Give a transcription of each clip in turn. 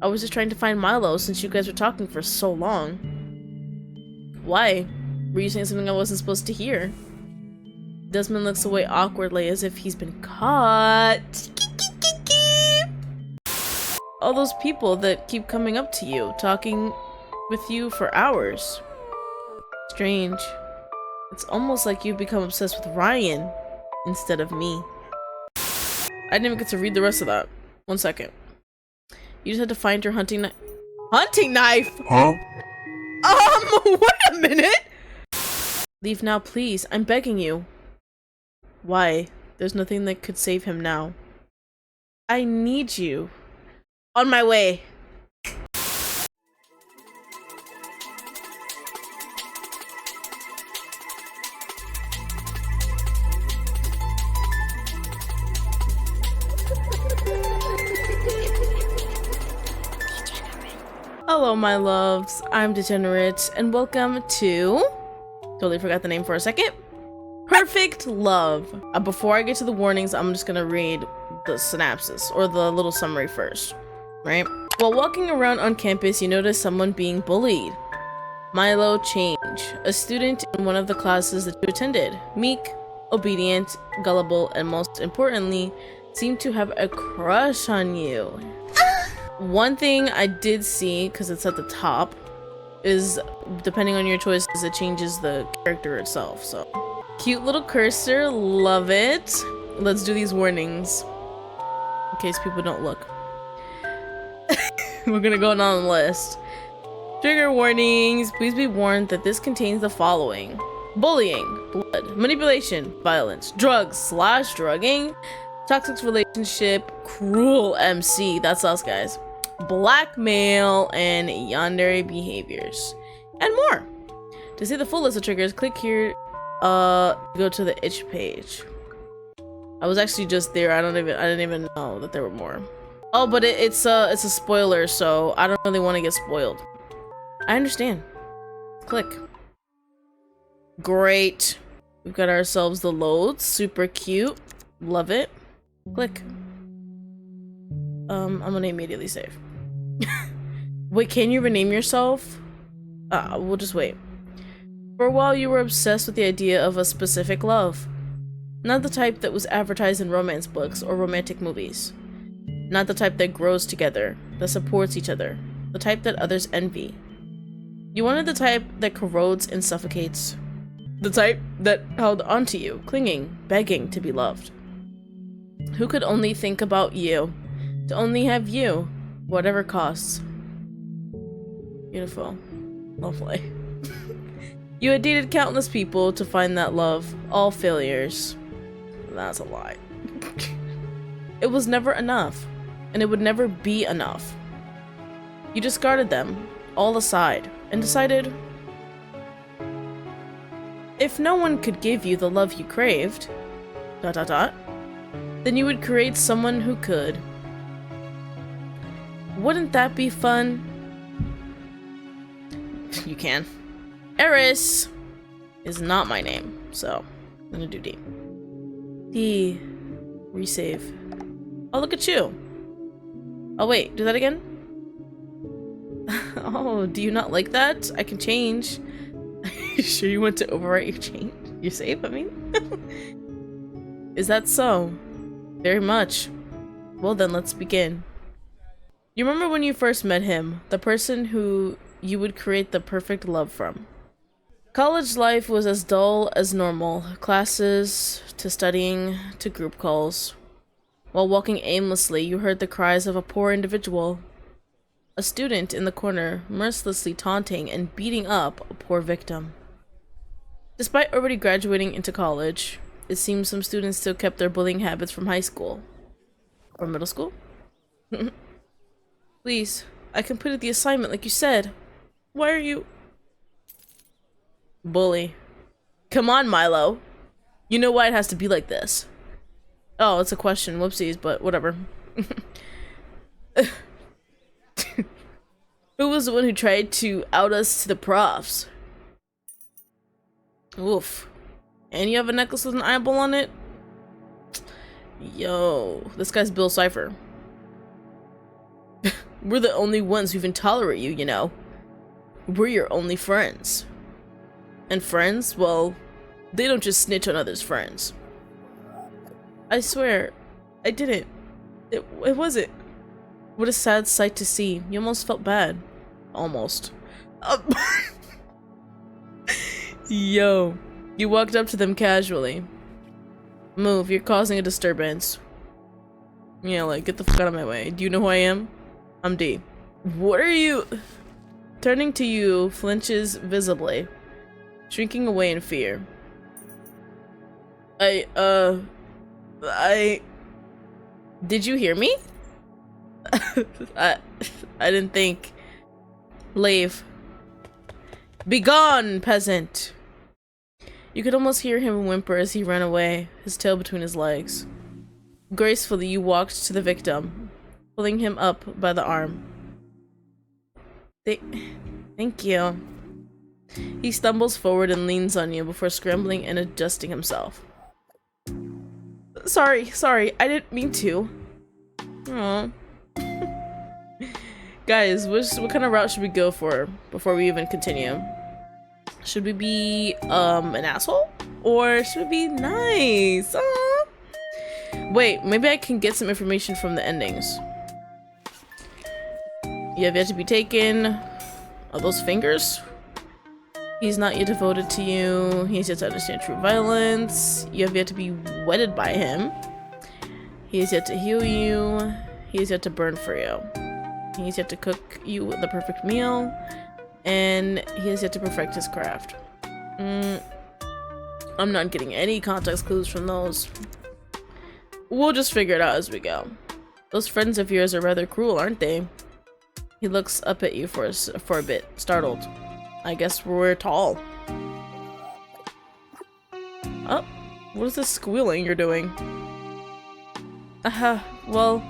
I was just trying to find Milo since you guys were talking for so long. Why? Were you saying something I wasn't supposed to hear? Desmond looks away awkwardly as if he's been caught. All those people that keep coming up to you, talking with you for hours. Strange. It's almost like you've become obsessed with Ryan instead of me. I didn't even get to read the rest of that. 1 second. You just had to find your hunting knife. Hunting knife? Huh? Wait a minute! Leave now, please. I'm begging you. Why? There's nothing that could save him now. I need you. On my way. Hello, my loves. I'm Degenerate, and welcome to... Totally forgot the name for a second. Perfect Love. Before I get to the warnings, I'm just gonna read the synopsis, or the little summary first, right? While walking around on campus, you notice someone being bullied. Milo Change, a student in one of the classes that you attended. Meek, obedient, gullible, and most importantly, seemed to have a crush on you. One thing I did see, because it's at the top, is depending on your choices, it changes the character itself, so. Cute little cursor, love it. Let's do these warnings, in case people don't look. We're gonna go down the list. Trigger warnings. Please be warned that this contains the following: bullying, blood, manipulation, violence, drugs / drugging, toxic relationship, cruel MC, that's us guys, blackmail, and yandere behaviors, and more. To see the full list of triggers, click here. Go to the itch page. I was actually just there. I didn't even know that there were more. Oh, but it's a spoiler, so I don't really want to get spoiled. I understand. Click. Great. We've got ourselves the loads. Super cute. Love it. Click. I'm gonna immediately save. Wait, can you rename yourself? We'll just wait. For a while, you were obsessed with the idea of a specific love. Not the type that was advertised in romance books or romantic movies. Not the type that grows together, that supports each other. The type that others envy. You wanted the type that corrodes and suffocates. The type that held onto you, clinging, begging to be loved. Who could only think about you, to only have you, whatever costs. Beautiful. Lovely. You had dated countless people to find that love, all failures. That's a lie. It was never enough, and it would never be enough. You discarded them, all aside, and decided, if no one could give you the love you craved, ... then you would create someone who could. Wouldn't that be fun? You can. Eris is not my name, so I'm gonna do D. D. Resave. Oh, look at you. Oh, wait, do that again? Oh, do you not like that? I can change. You sure you want to overwrite your change? Your save, I mean? Is that so? Very much. Well then, let's begin. You remember when you first met him, the person who you would create the perfect love from. College life was as dull as normal, classes, to studying, to group calls. While walking aimlessly, you heard the cries of a poor individual. A student in the corner, mercilessly taunting and beating up a poor victim. Despite already graduating into college, it seems some students still kept their bullying habits from high school. Or middle school? Please, I completed the assignment like you said. Why are you... Bully. Come on, Milo. You know why it has to be like this. Oh, it's a question. Whoopsies, but whatever. Who was the one who tried to out us to the profs? Oof. And you have a necklace with an eyeball on it? Yo, this guy's Bill Cipher. We're the only ones who even tolerate you, you know. We're your only friends. And friends, well, they don't just snitch on others' friends. I swear, I didn't. It wasn't. What a sad sight to see. You almost felt bad. Almost. Yo. You walked up to them casually. Move, you're causing a disturbance. Yeah, like, get the fuck out of my way. Do you know who I am? I'm D. What are you? Turning to you, flinches visibly, shrinking away in fear. Did you hear me? I didn't think. Leave. Begone, peasant! You could almost hear him whimper as he ran away, his tail between his legs. Gracefully, you walked to the victim, pulling him up by the arm. Thank you. He stumbles forward and leans on you before scrambling and adjusting himself. Sorry, I didn't mean to. Aww. Guys, what kind of route should we go for before we even continue? Should we be an asshole? Or should we be nice? Aww. Wait, maybe I can get some information from the endings. You have yet to be taken. Are those fingers? He's not yet devoted to you. He has yet to understand true violence. You have yet to be wedded by him. He has yet to heal you. He has yet to burn for you. He has yet to cook you the perfect meal. And he has yet to perfect his craft. I'm not getting any context clues from those. We'll just figure it out as we go. Those friends of yours are rather cruel, aren't they? He looks up at you for a bit, startled. I guess we're tall. Oh, what is this squealing you're doing? Well,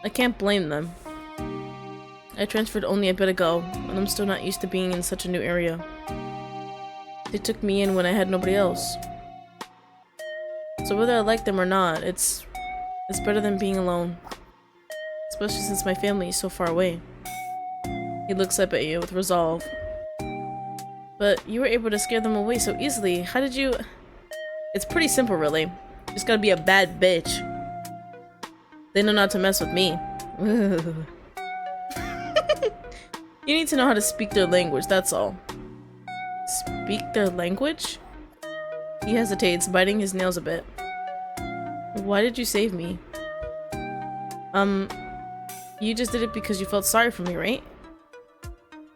I can't blame them. I transferred only a bit ago, and I'm still not used to being in such a new area. They took me in when I had nobody else. So whether I like them or not, it's better than being alone. Especially since my family is so far away. He looks up at you with resolve. But you were able to scare them away so easily. How did you... It's pretty simple, really. You just gotta be a bad bitch. They know not to mess with me. You need to know how to speak their language, that's all. Speak their language? He hesitates, biting his nails a bit. Why did you save me? You just did it because you felt sorry for me, right?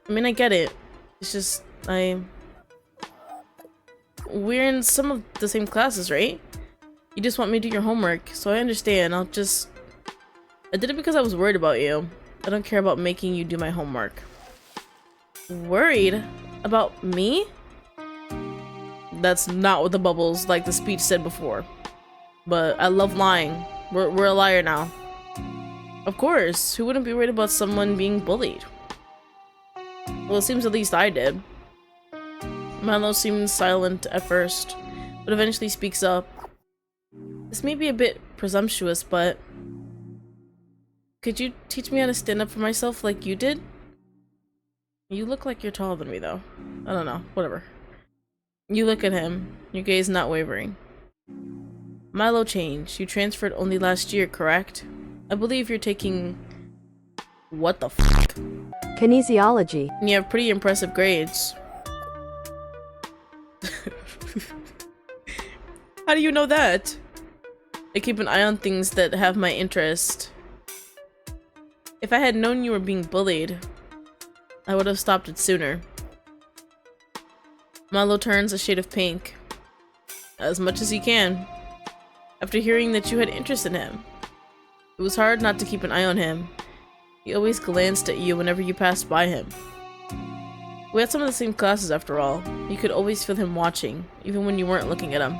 I mean, I get it. It's just, we're in some of the same classes, right? You just want me to do your homework, so I understand. I did it because I was worried about you. I don't care about making you do my homework. Worried? About me? That's not what the bubbles, like the speech said before. But I love lying. We're a liar now. Of course, who wouldn't be worried about someone being bullied? Well, it seems at least I did. Milo seems silent at first, but eventually speaks up. This may be a bit presumptuous, but... Could you teach me how to stand up for myself like you did? You look like you're taller than me, though. I don't know. Whatever. You look at him, your gaze not wavering. Milo changed. You transferred only last year, correct? I believe you're taking... What the fuck? Kinesiology. And you have pretty impressive grades. How do you know that? I keep an eye on things that have my interest. If I had known you were being bullied, I would have stopped it sooner. Milo turns a shade of pink. As much as he can. After hearing that you had interest in him. It was hard not to keep an eye on him. He always glanced at you whenever you passed by him. We had some of the same classes after all. You could always feel him watching, even when you weren't looking at him.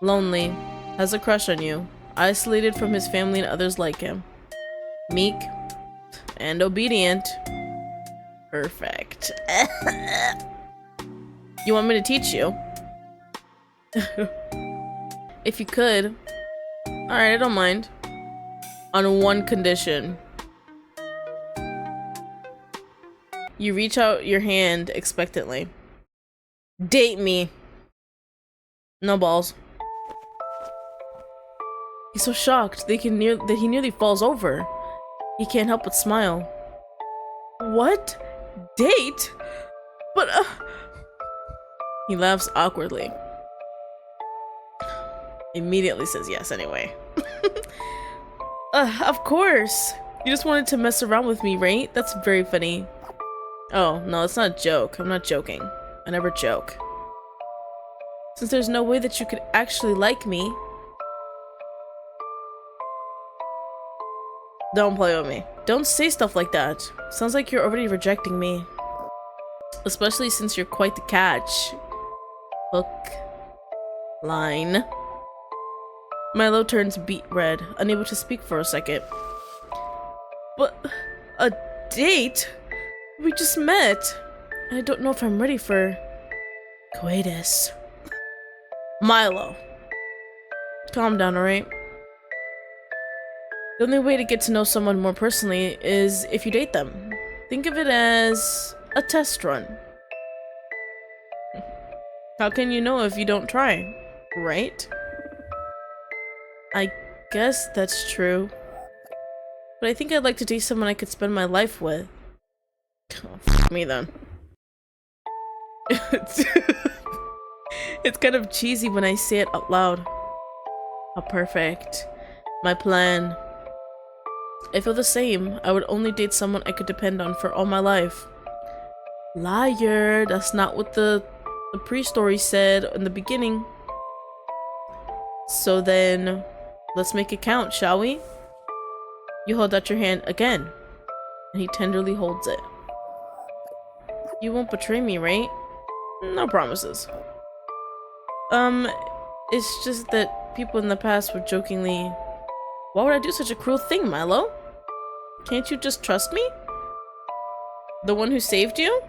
Lonely, has a crush on you, isolated from his family and others like him. Meek, and obedient. Perfect. You want me to teach you? If you could. Alright, I don't mind. On one condition. You reach out your hand expectantly. Date me. No balls. He's so shocked that he nearly falls over. He can't help but smile. What? Date? But He laughs awkwardly. Immediately says yes anyway. Of course. You just wanted to mess around with me, right? That's very funny. Oh, no, it's not a joke. I'm not joking. I never joke. Since there's no way that you could actually like me, don't play with me. Don't say stuff like that. Sounds like you're already rejecting me. Especially since you're quite the catch. Hook. Line. Milo turns beet red, unable to speak for a second. But a date? We just met. I don't know if I'm ready for coitus. Milo. Calm down, alright? The only way to get to know someone more personally is if you date them. Think of it as a test run. How can you know if you don't try, right? I guess that's true. But I think I'd like to date someone I could spend my life with. Oh, f me then. It's kind of cheesy when I say it out loud. How perfect. My plan. I feel the same. I would only date someone I could depend on for all my life. Liar. That's not what the pre-story said in the beginning. So then, let's make it count, shall we? You hold out your hand again. And he tenderly holds it. You won't betray me, right? No promises. It's just that people in the past would jokingly... Why would I do such a cruel thing, Milo? Can't you just trust me? The one who saved you?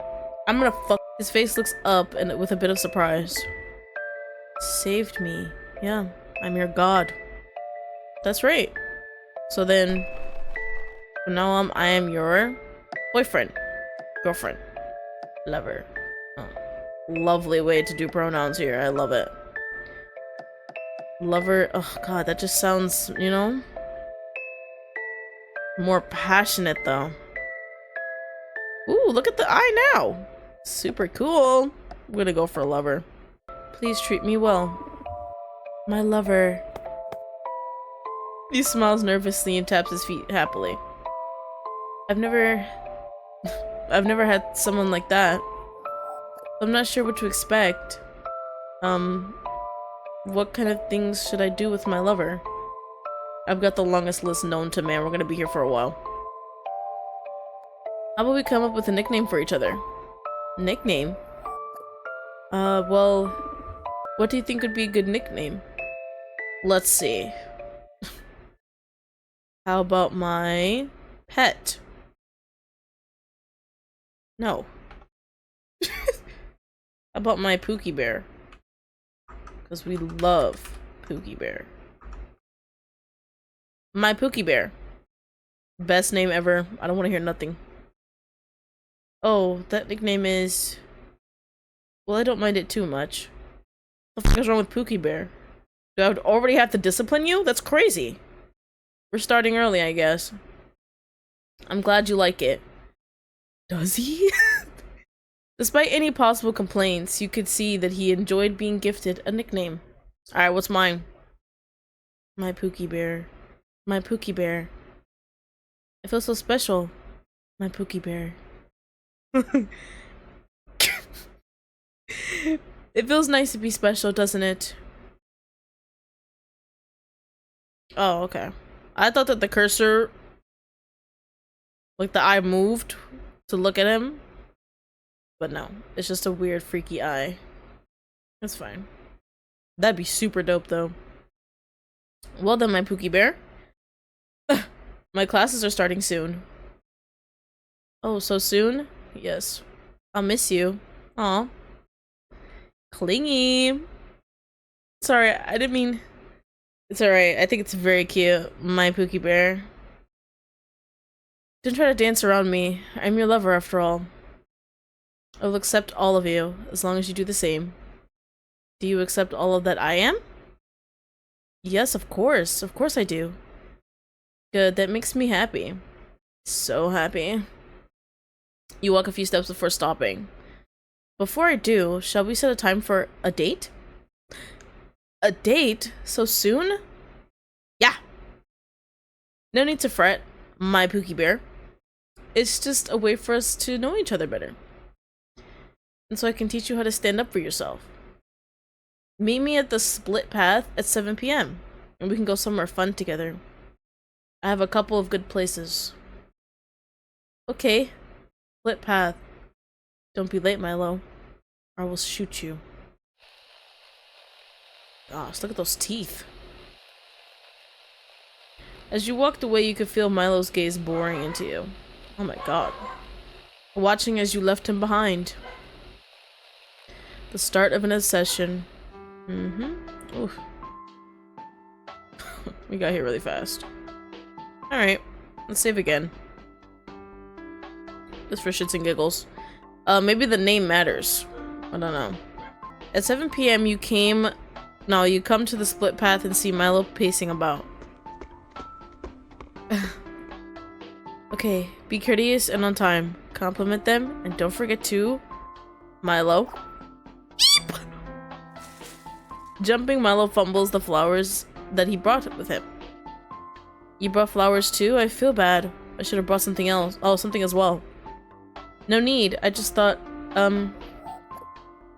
I'm gonna fuck. His face looks up and with a bit of surprise. Saved me. Yeah, I'm your god. That's right. So then, from now on, I am your boyfriend, girlfriend, lover. Oh, lovely way to do pronouns here. I love it. Lover. Oh god, that just sounds, you know, more passionate though. Ooh, look at the eye now. Super cool. I'm gonna go for a lover. Please treat me well. My lover. He smiles nervously and taps his feet happily. I've never had someone like that. I'm not sure what to expect. What kind of things should I do with my lover? I've got the longest list known to man. We're gonna be here for a while. How about we come up with a nickname for each other? Nickname? Well, what do you think would be a good nickname? Let's see. How about my pet? No. How about my Pookie Bear? Because we love Pookie Bear. My Pookie Bear. Best name ever. I don't want to hear nothing. Oh, that nickname is... Well, I don't mind it too much. What the fuck is wrong with Pookie Bear? Do I already have to discipline you? That's crazy. We're starting early, I guess. I'm glad you like it. Does he? Despite any possible complaints, you could see that he enjoyed being gifted a nickname. Alright, what's mine? My Pookie Bear. My Pookie Bear. I feel so special. My Pookie Bear. It feels nice to be special, doesn't it? Oh, okay. I thought that the cursor, like the eye moved to look at him. But no, it's just a weird freaky eye. That's fine. That'd be super dope though. Well done, my Pookie Bear. My classes are starting soon. Oh, so soon? Yes. I'll miss you. Aw. Clingy. Sorry, I didn't mean... It's alright. I think it's very cute. My Pookie Bear. Don't try to dance around me. I'm your lover after all. I will accept all of you, as long as you do the same. Do you accept all of that I am? Yes, of course. Of course I do. Good, that makes me happy. So happy. You walk a few steps before stopping. Before I do, shall we set a time for a date? A date? So soon? Yeah. No need to fret, my Pookie Bear. It's just a way for us to know each other better. And so I can teach you how to stand up for yourself. Meet me at the split path at 7 p.m. and we can go somewhere fun together. I have a couple of good places. Okay. Split path. Don't be late, Milo, or I will shoot you. Gosh, look at those teeth. As you walked away, you could feel Milo's gaze boring into you. Oh my god. Watching as you left him behind. The start of an obsession. Oof. We got here really fast. Alright, let's save again. Just for shits and giggles. Maybe the name matters. I don't know. At 7 p.m. you come to the split path and see Milo pacing about. Okay, be courteous and on time. Compliment them, and don't forget to... Milo. Jumping, Milo fumbles the flowers that he brought with him. You brought flowers too? I feel bad. I should have brought something else. Oh, something as well. No need. I just thought, I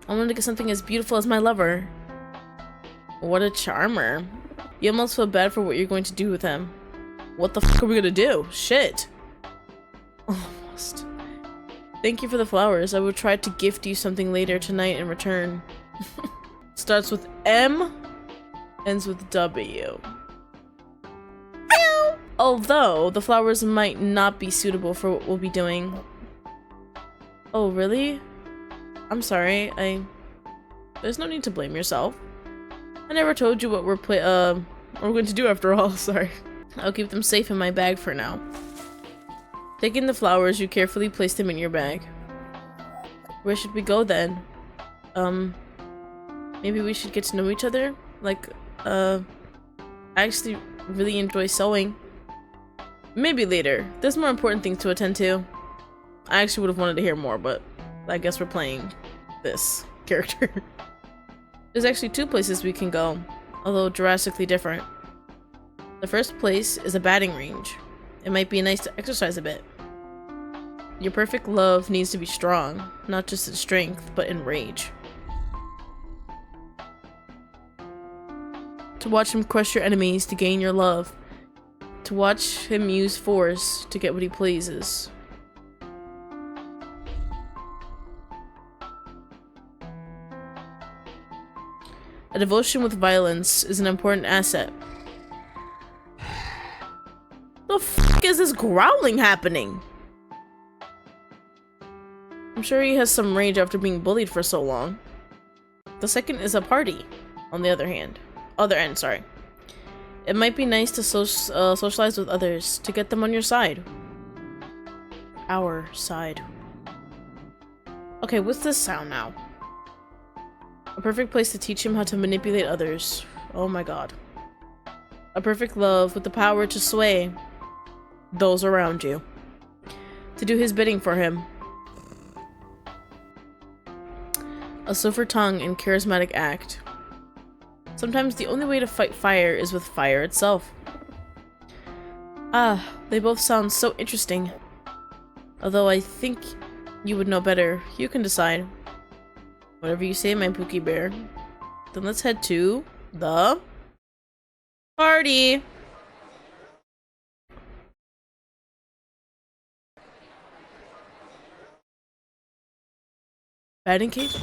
wanted to get something as beautiful as my lover. What a charmer. You almost feel bad for what you're going to do with him. What the f are we gonna do? Shit. Almost. Thank you for the flowers. I will try to gift you something later tonight in return. Starts with M, ends with W. Although, the flowers might not be suitable for what we'll be doing. Oh, really? I'm sorry, There's no need to blame yourself. I never told you what we're going to do after all, sorry. I'll keep them safe in my bag for now. Taking the flowers, you carefully place them in your bag. Where should we go then? Maybe we should get to know each other? Like, I actually really enjoy sewing. Maybe later. There's more important things to attend to. I actually would have wanted to hear more, but I guess we're playing this character. There's actually two places we can go, although drastically different. The first place is a batting range. It might be nice to exercise a bit. Your perfect love needs to be strong, not just in strength, but in rage. To watch him crush your enemies to gain your love. To watch him use force to get what he pleases. A devotion with violence is an important asset. The f is this growling happening? I'm sure he has some rage after being bullied for so long. The second is a party, on the other end, sorry. It might be nice to socialize with others, to get them on your side. Our side. Okay, what's this sound now? A perfect place to teach him how to manipulate others. Oh my god. A perfect love with the power to sway those around you. To do his bidding for him. A silver tongue and charismatic act. Sometimes the only way to fight fire is with fire itself. Ah, they both sound so interesting. Although I think you would know better. You can decide. Whatever you say, my Pookie Bear. Then let's head to the party. Batting cage?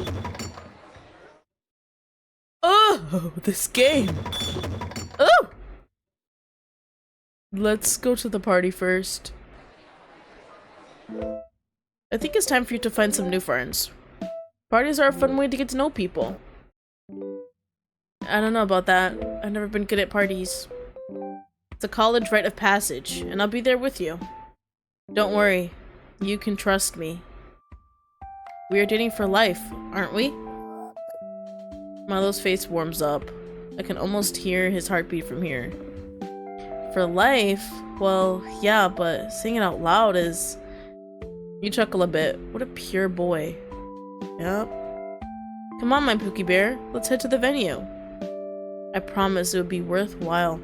Oh, this game. Oh! Let's go to the party first. I think it's time for you to find some new friends. Parties are a fun way to get to know people. I don't know about that. I've never been good at parties. It's a college rite of passage, and I'll be there with you. Don't worry. You can trust me. We are dating for life, aren't we? Milo's face warms up. I can almost hear his heartbeat from here. For life? Well, yeah, but saying it out loud is... You chuckle a bit. What a pure boy. Yep. Come on, my Pookie Bear. Let's head to the venue. I promise it would be worthwhile.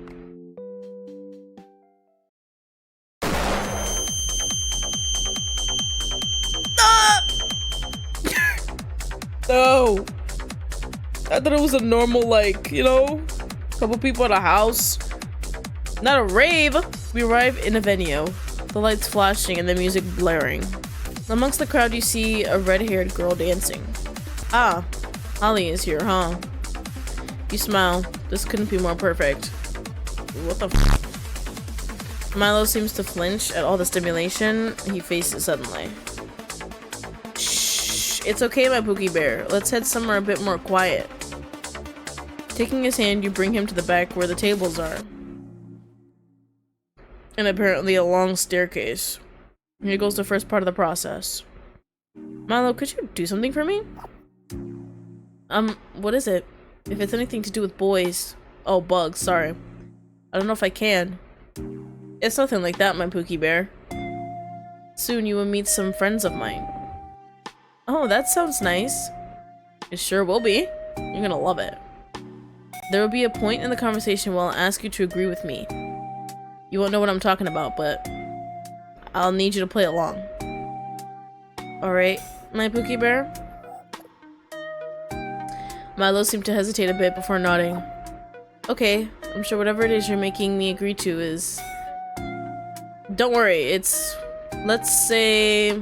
Ah! No! I thought it was a normal, like, you know, couple people at a house. Not a rave! We arrive in a venue, the lights flashing and the music blaring. Amongst the crowd you see a red-haired girl dancing. Ah, Holly is here, huh? You smile. This couldn't be more perfect. What the f? Milo seems to flinch at all the stimulation he faces suddenly. Shh, it's okay, my Pookie Bear. Let's head somewhere a bit more quiet. Taking his hand, you bring him to the back where the tables are. And apparently a long staircase. Here goes the first part of the process. Milo, could you do something for me? What is it? If it's anything to do with boys... Oh, bugs, sorry. I don't know if I can. It's nothing like that, my Pookie Bear. Soon you will meet some friends of mine. Oh, that sounds nice. It sure will be. You're gonna love it. There will be a point in the conversation where I'll ask you to agree with me. You won't know what I'm talking about, but I'll need you to play along. Alright, my Pookie Bear? Milo seemed to hesitate a bit before nodding. Okay, I'm sure whatever it is you're making me agree to is... Don't worry, it's... let's say...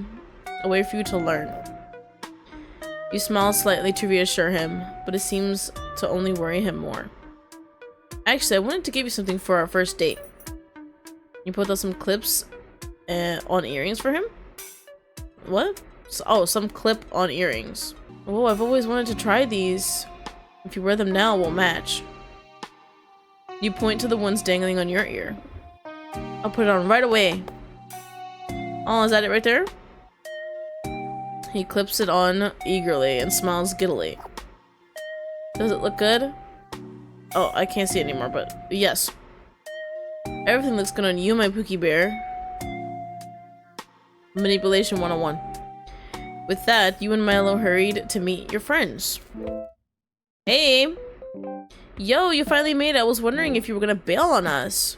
a way for you to learn. You smile slightly to reassure him, but it seems to only worry him more. Actually, I wanted to give you something for our first date. You put out some clips on earrings for him? What? Oh, some clip-on earrings. Oh, I've always wanted to try these. If you wear them now, we'll match. You point to the ones dangling on your ear. I'll put it on right away. Oh, is that it right there? He clips it on eagerly and smiles giddily. Does it look good? Oh, I can't see it anymore, but yes. Everything looks good on you, my Pookie Bear. Manipulation 101. With that, you and Milo hurried to meet your friends. Hey! Yo, you finally made it. I was wondering if you were gonna bail on us.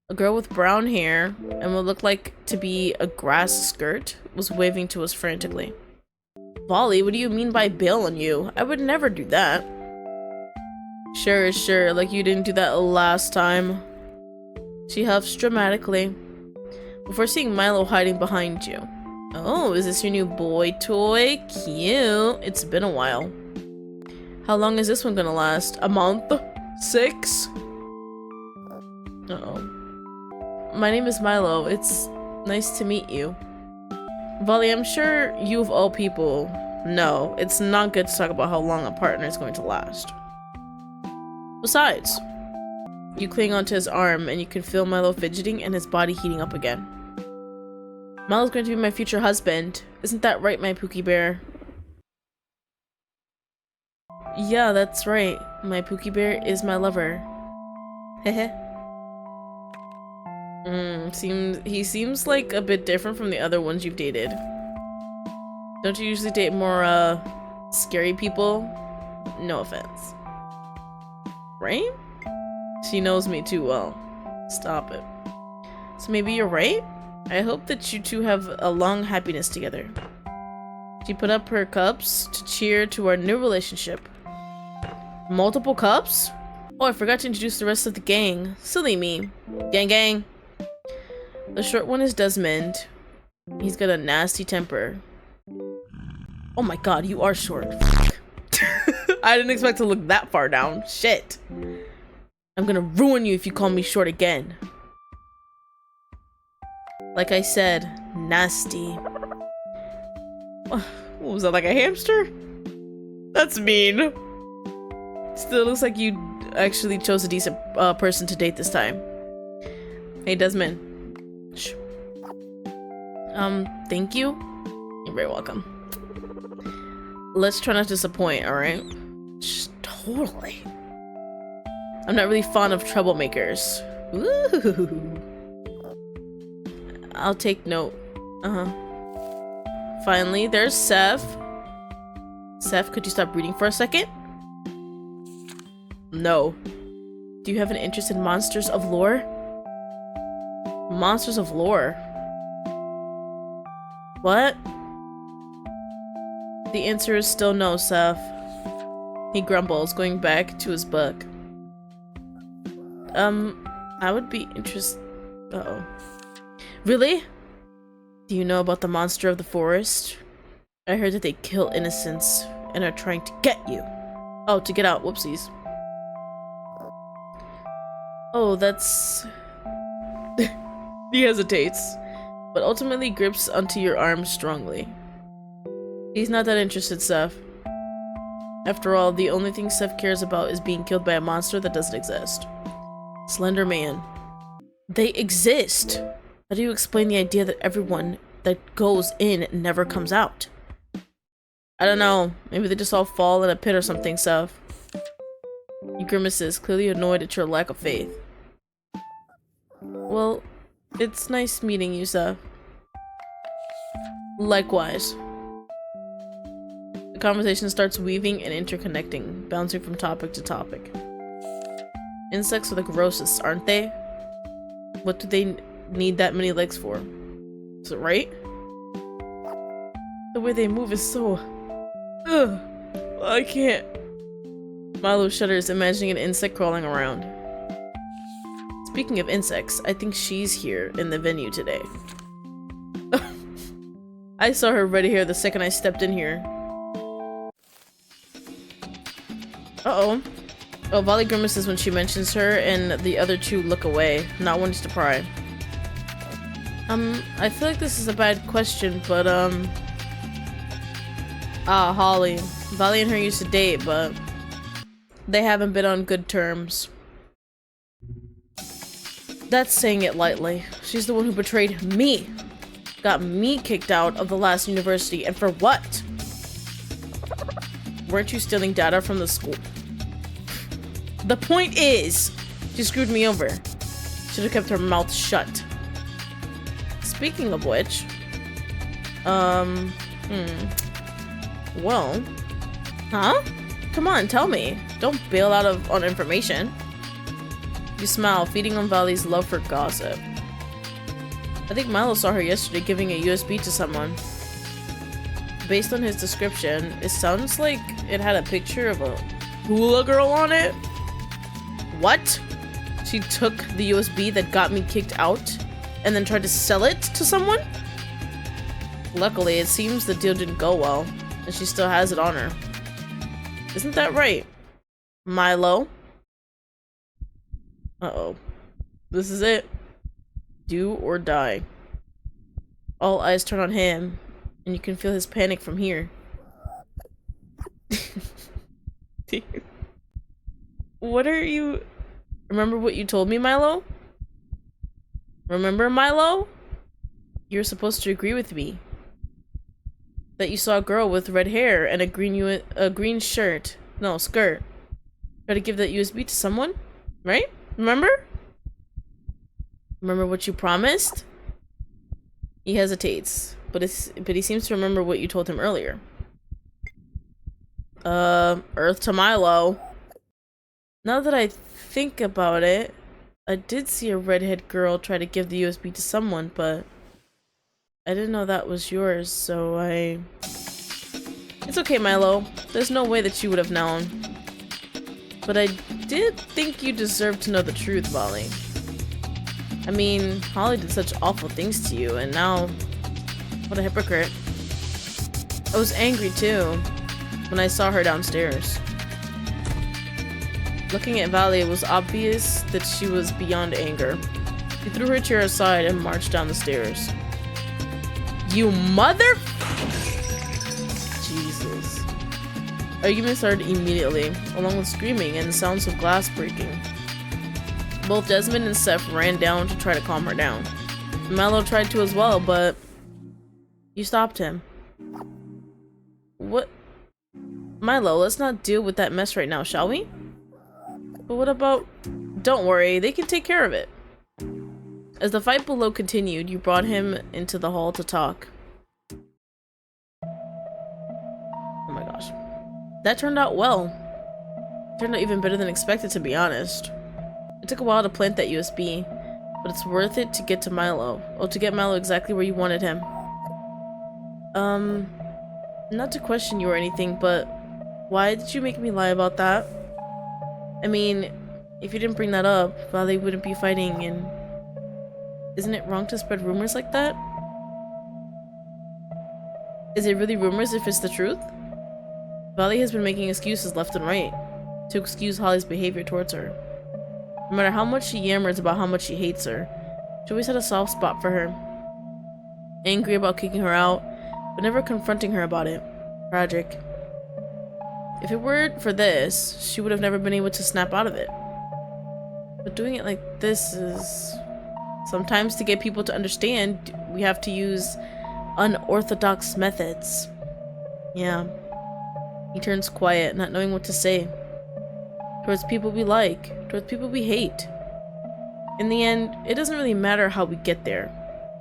A girl with brown hair and what looked like to be a grass skirt was waving to us frantically. Volley, what do you mean by bail on you? I would never do that. Sure, like you didn't do that last time. She huffs dramatically before seeing Milo hiding behind you. Oh, is this your new boy toy? Cute. It's been a while. How long is this one gonna last? A month? 6? Uh-oh. My name is Milo. It's nice to meet you. Volley, I'm sure you of all people know it's not good to talk about how long a partner is going to last. Besides, you cling onto his arm and you can feel Milo fidgeting and his body heating up again. Milo's going to be my future husband. Isn't that right, my Pookie Bear? Yeah, that's right. My Pookie Bear is my lover. Hehe. He seems like a bit different from the other ones you've dated. Don't you usually date more, scary people? No offense. Right? She knows me too well. Stop it. So maybe you're right? I hope that you two have a long happiness together. She put up her cups to cheer to our new relationship. Multiple cups? Oh, I forgot to introduce the rest of the gang. Silly me. Gang gang. The short one is Desmond. He's got a nasty temper. Oh my god, you are short. I didn't expect to look that far down. Shit. I'm gonna ruin you if you call me short again. Like I said, nasty. What was that, like a hamster? That's mean. Still looks like you actually chose a decent person to date this time. Hey, Desmond. Shh. Thank you. You're very welcome. Let's try not to disappoint, alright? Totally. I'm not really fond of troublemakers. Ooh. I'll take note. Finally, there's Seth. Seth, could you stop reading for a second? No. Do you have an interest in monsters of lore? Monsters of lore? What? The answer is still no, Seth. He grumbles, going back to his book. I would be interested. Uh-oh. Really? Do you know about the monster of the forest? I heard that they kill innocents and are trying to get you. Oh, to get out. Whoopsies. Oh, that's... He hesitates, but ultimately grips onto your arm strongly. He's not that interested, Seth. After all, the only thing Seth cares about is being killed by a monster that doesn't exist. Slender Man. They exist! How do you explain the idea that everyone that goes in never comes out? I don't know. Maybe they just all fall in a pit or something, Seth. He grimaces, clearly annoyed at your lack of faith. Well, it's nice meeting you, Seth. Likewise. The conversation starts weaving and interconnecting, bouncing from topic to topic. Insects are the grossest, aren't they? What do they need that many legs for? Is it right? The way they move is so... Ugh. I can't. Milo shudders, imagining an insect crawling around. Speaking of insects, I think she's here in the venue today. I saw her red hair the second I stepped in here. Uh-oh. Oh, Vali grimaces when she mentions her, and the other two look away, not wanting to pry. I feel like this is a bad question, but, Holly. Vali and her used to date, but they haven't been on good terms. That's saying it lightly. She's the one who betrayed me. Got me kicked out of the last university, and for what? Weren't you stealing data from the school? The point is, she screwed me over. Should have kept her mouth shut. Speaking of which, well, huh? Come on, tell me. Don't bail out on information. You smile, feeding on Vali's love for gossip. I think Milo saw her yesterday giving a USB to someone. Based on his description, it sounds like it had a picture of a hula girl on it. What? She took the USB that got me kicked out and then tried to sell it to someone? Luckily, it seems the deal didn't go well, and she still has it on her. Isn't that right, Milo? Uh-oh. This is it. Do or die. All eyes turn on him, and you can feel his panic from here. What are you... Remember what you told me, Milo? Remember, Milo? You were supposed to agree with me. That you saw a girl with red hair and a green shirt. No, skirt. Try to give that USB to someone? Right? Remember? Remember what you promised? He hesitates, but he seems to remember what you told him earlier. Earth to Milo. Now that I think about it, I did see a redhead girl try to give the USB to someone, but I didn't know that was yours, so It's okay, Milo. There's no way that you would have known. But I did think you deserved to know the truth, Vali. I mean, Holly did such awful things to you, and now... What a hypocrite. I was angry, too, when I saw her downstairs. Looking at Vali, it was obvious that she was beyond anger. She threw her chair aside and marched down the stairs. You mother... Jesus. Argument started immediately, along with screaming and sounds of glass breaking. Both Desmond and Seth ran down to try to calm her down. Milo tried to as well, but... You stopped him. What Milo, let's not deal with that mess right now, shall we? But what about... Don't worry, they can take care of it. As the fight below continued, you brought him into the hall to talk. Oh my gosh. That turned out well. Turned out even better than expected, to be honest. It took a while to plant that USB, but it's worth it to get to Milo. Oh, to get Milo exactly where you wanted him. Not to question you or anything, but why did you make me lie about that? I mean, if you didn't bring that up, Valley wouldn't be fighting, and isn't it wrong to spread rumors like that? Is it really rumors if it's the truth? Valley has been making excuses left and right to excuse Holly's behavior towards her. No matter how much she yammers about how much she hates her, she always had a soft spot for her. Angry about kicking her out, but never confronting her about it. Tragic. If it weren't for this, she would have never been able to snap out of it. But doing it like this is... Sometimes to get people to understand, we have to use unorthodox methods. Yeah. He turns quiet, not knowing what to say. Towards people we like, towards people we hate. In the end, it doesn't really matter how we get there.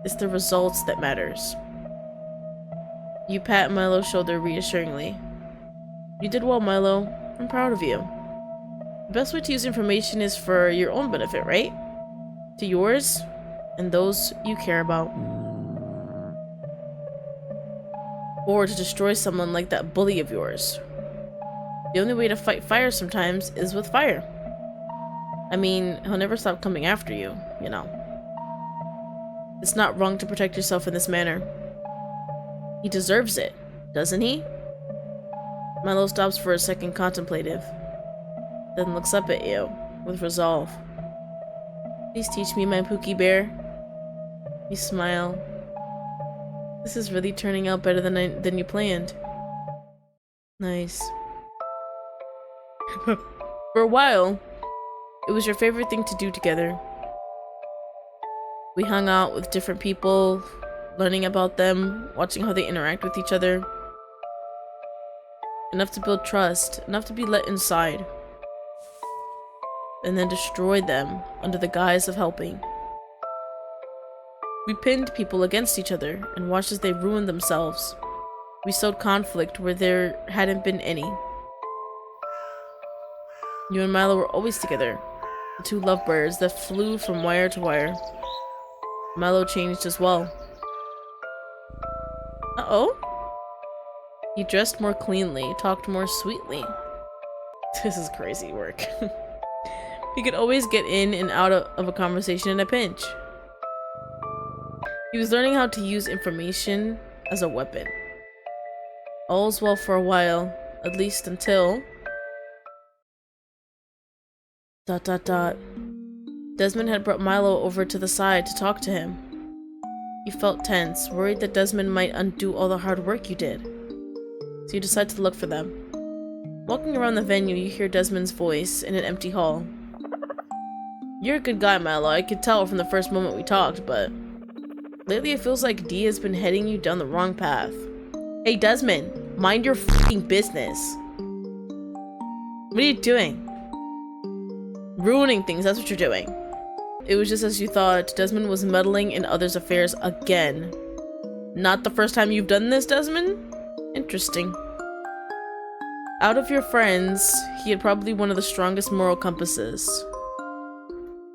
It's the results that matters. You pat Milo's shoulder reassuringly. You did well, Milo. I'm proud of you. The best way to use information is for your own benefit, right? To yours and those you care about. Or to destroy someone like that bully of yours. The only way to fight fire sometimes is with fire. I mean, he'll never stop coming after you, you know. It's not wrong to protect yourself in this manner. He deserves it, doesn't he? Milo stops for a second contemplative, then looks up at you with resolve. Please teach me, my Pookie Bear. You smile. This is really turning out better than you planned. Nice. For a while, it was your favorite thing to do together. We hung out with different people, learning about them, watching how they interact with each other. Enough to build trust, enough to be let inside. And then destroy them under the guise of helping. We pinned people against each other and watched as they ruined themselves. We sowed conflict where there hadn't been any. You and Milo were always together, the two lovebirds that flew from wire to wire. Milo changed as well. Uh-oh? He dressed more cleanly, talked more sweetly. This is crazy work. He could always get in and out of a conversation in a pinch. He was learning how to use information as a weapon. All's well for a while, at least until... ... Desmond had brought Milo over to the side to talk to him. You felt tense, worried that Desmond might undo all the hard work you did. So you decide to look for them. Walking around the venue, you hear Desmond's voice in an empty hall. You're a good guy, Milo. I could tell from the first moment we talked, but... lately it feels like D has been heading you down the wrong path. Hey, Desmond, mind your f***ing business. What are you doing? Ruining things, that's what you're doing. It was just as you thought. Desmond was meddling in others' affairs again. Not the first time you've done this, Desmond? Interesting. Out of your friends, he had probably one of the strongest moral compasses.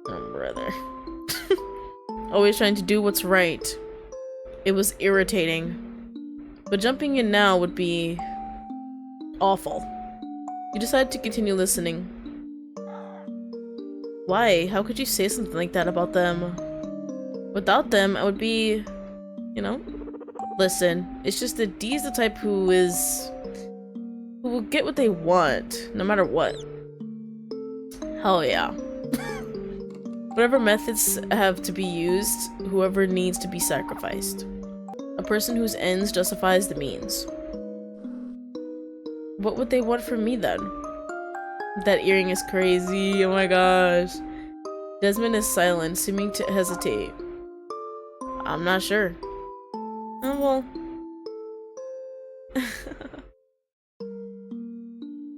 Oh, brother. Always trying to do what's right. It was irritating. But jumping in now would be... awful. You decided to continue listening. Why? How could you say something like that about them? Without them, I would be... you know? Listen, it's just that Dee's the type who will get what they want, no matter what. Hell yeah. Whatever methods have to be used, whoever needs to be sacrificed. A person whose ends justifies the means. What would they want from me then? That earring is crazy, oh my gosh. Desmond is silent, seeming to hesitate. I'm not sure. Oh well.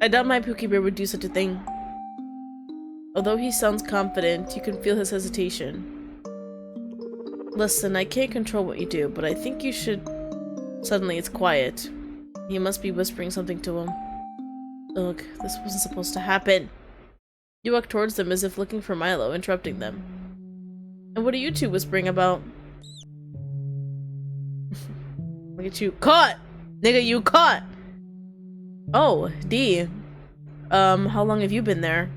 I doubt my Pookie Bear would do such a thing. Although he sounds confident, you can feel his hesitation. Listen, I can't control what you do, but I think you should... Suddenly it's quiet. He must be whispering something to him. Ugh, this wasn't supposed to happen. You walk towards them as if looking for Milo, interrupting them. And what are you two whispering about? Look at you. Caught! Nigga, you caught! Oh, D. How long have you been there?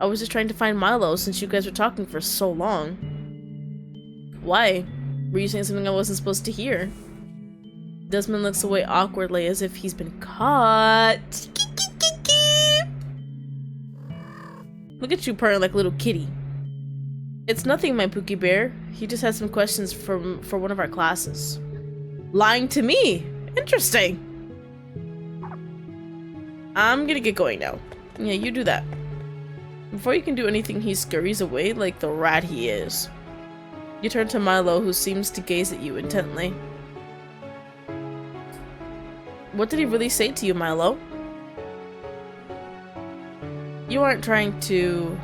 I was just trying to find Milo since you guys were talking for so long. Why? Were you saying something I wasn't supposed to hear? Desmond looks away awkwardly as if he's been caught. Look at you purring like a little kitty. It's nothing, my Pookie Bear. He just had some questions for one of our classes. Lying to me! Interesting! I'm gonna get going now. Yeah, you do that. Before you can do anything, he scurries away like the rat he is. You turn to Milo, who seems to gaze at you intently. What did he really say to you, Milo? You aren't trying to...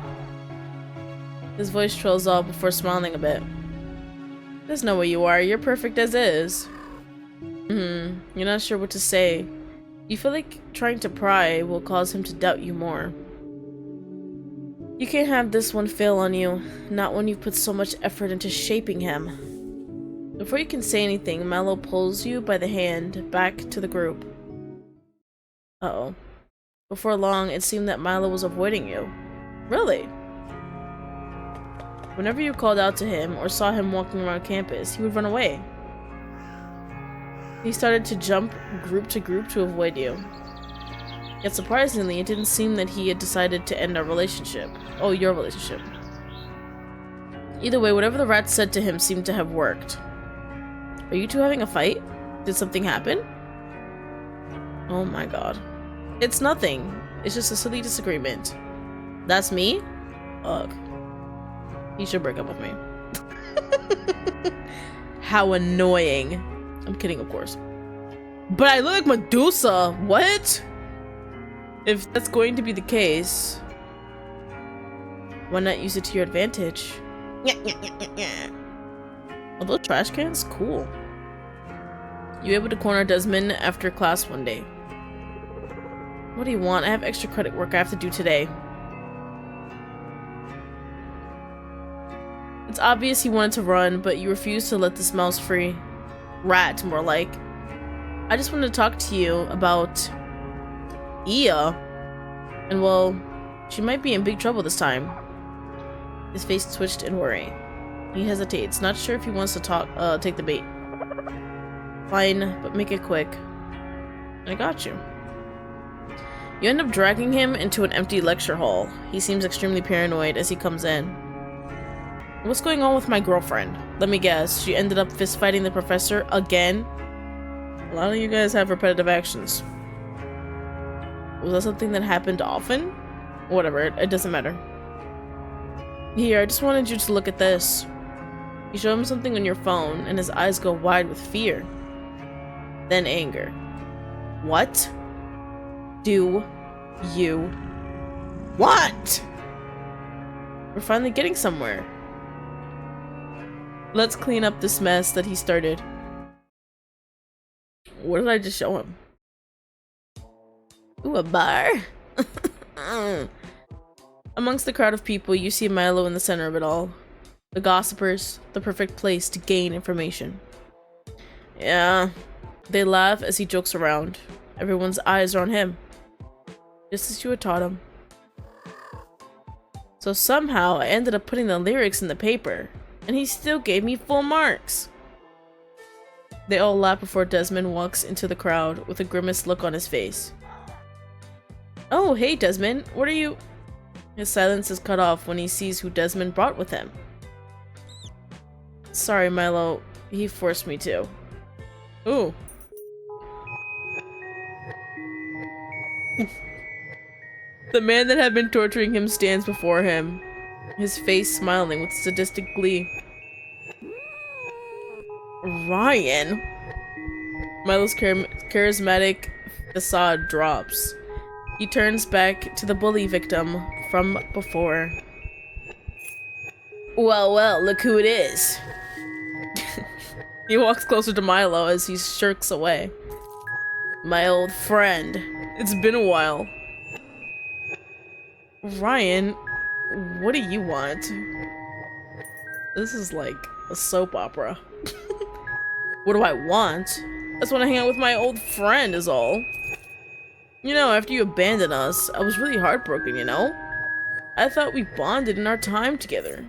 His voice trails off before smiling a bit. There's no way you are. You're perfect as is. You're not sure what to say. You feel like trying to pry will cause him to doubt you more. You can't have this one fail on you, not when you've put so much effort into shaping him. Before you can say anything, Milo pulls you by the hand back to the group. Uh-oh. Before long, it seemed that Milo was avoiding you. Really? Whenever you called out to him or saw him walking around campus, he would run away. He started to jump group to group to avoid you. Yet surprisingly, it didn't seem that he had decided to end our relationship. Oh, your relationship. Either way, whatever the rat said to him seemed to have worked. Are you two having a fight? Did something happen? Oh my god. It's nothing. It's just a silly disagreement. That's me? Ugh. He should break up with me. How annoying. I'm kidding, of course. But I look like Medusa. What? If that's going to be the case, why not use it to your advantage? Are those trash cans? Cool. You were able to corner Desmond after class one day. What do you want? I have extra credit work I have to do today. It's obvious he wanted to run, but you refused to let this mouse free. Rat, more like. I just wanted to talk to you about Ia. And well, she might be in big trouble this time. His face twitched in worry. He hesitates, not sure if he wants to take the bait. Fine, but make it quick. I got you. You end up dragging him into an empty lecture hall. He seems extremely paranoid as he comes in. What's going on with my girlfriend? Let me guess, she ended up fist fighting the professor again? A lot of you guys have repetitive actions. Was that something that happened often? Whatever, it doesn't matter. Here, I just wanted you to look at this. You show him something on your phone, and his eyes go wide with fear. Then anger. What do you want? We're finally getting somewhere. Let's clean up this mess that he started. What did I just show him? Ooh, a bar? Amongst the crowd of people, you see Milo in the center of it all. The gossipers, the perfect place to gain information. Yeah, they laugh as he jokes around. Everyone's eyes are on him. Just as you had taught him. So somehow, I ended up putting the lyrics in the paper, and he still gave me full marks. They all laugh before Desmond walks into the crowd with a grimace look on his face. Oh, hey Desmond, what are you... His silence is cut off when he sees who Desmond brought with him. Sorry, Milo. He forced me to. Ooh. The man that had been torturing him stands before him, his face smiling with sadistic glee. Ryan? Milo's charismatic facade drops. He turns back to the bully victim from before. Well, well, look who it is. He walks closer to Milo as he shirks away. My old friend. It's been a while. Ryan, what do you want? This is like a soap opera. What do I want? I just want to hang out with my old friend is all. You know, after you abandoned us, I was really heartbroken, you know? I thought we bonded in our time together.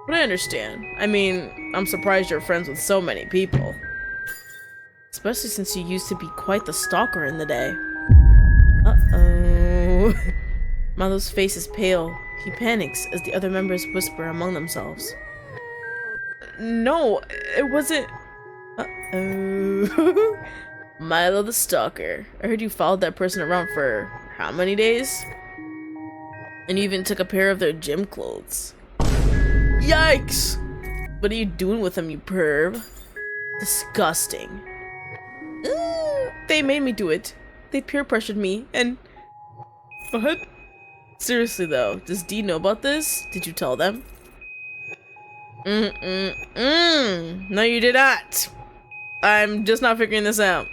But I understand. I mean, I'm surprised you're friends with so many people. Especially since you used to be quite the stalker in the day. Uh-oh. Milo's face is pale. He panics as the other members whisper among themselves. No, it wasn't... Uh-oh. Milo the stalker. I heard you followed that person around for how many days? And you even took a pair of their gym clothes. Yikes! What are you doing with them, you perv? Disgusting. They made me do it. They peer pressured me and... What? Seriously though, does Dee know about this? Did you tell them? No, you did not. I'm just not figuring this out.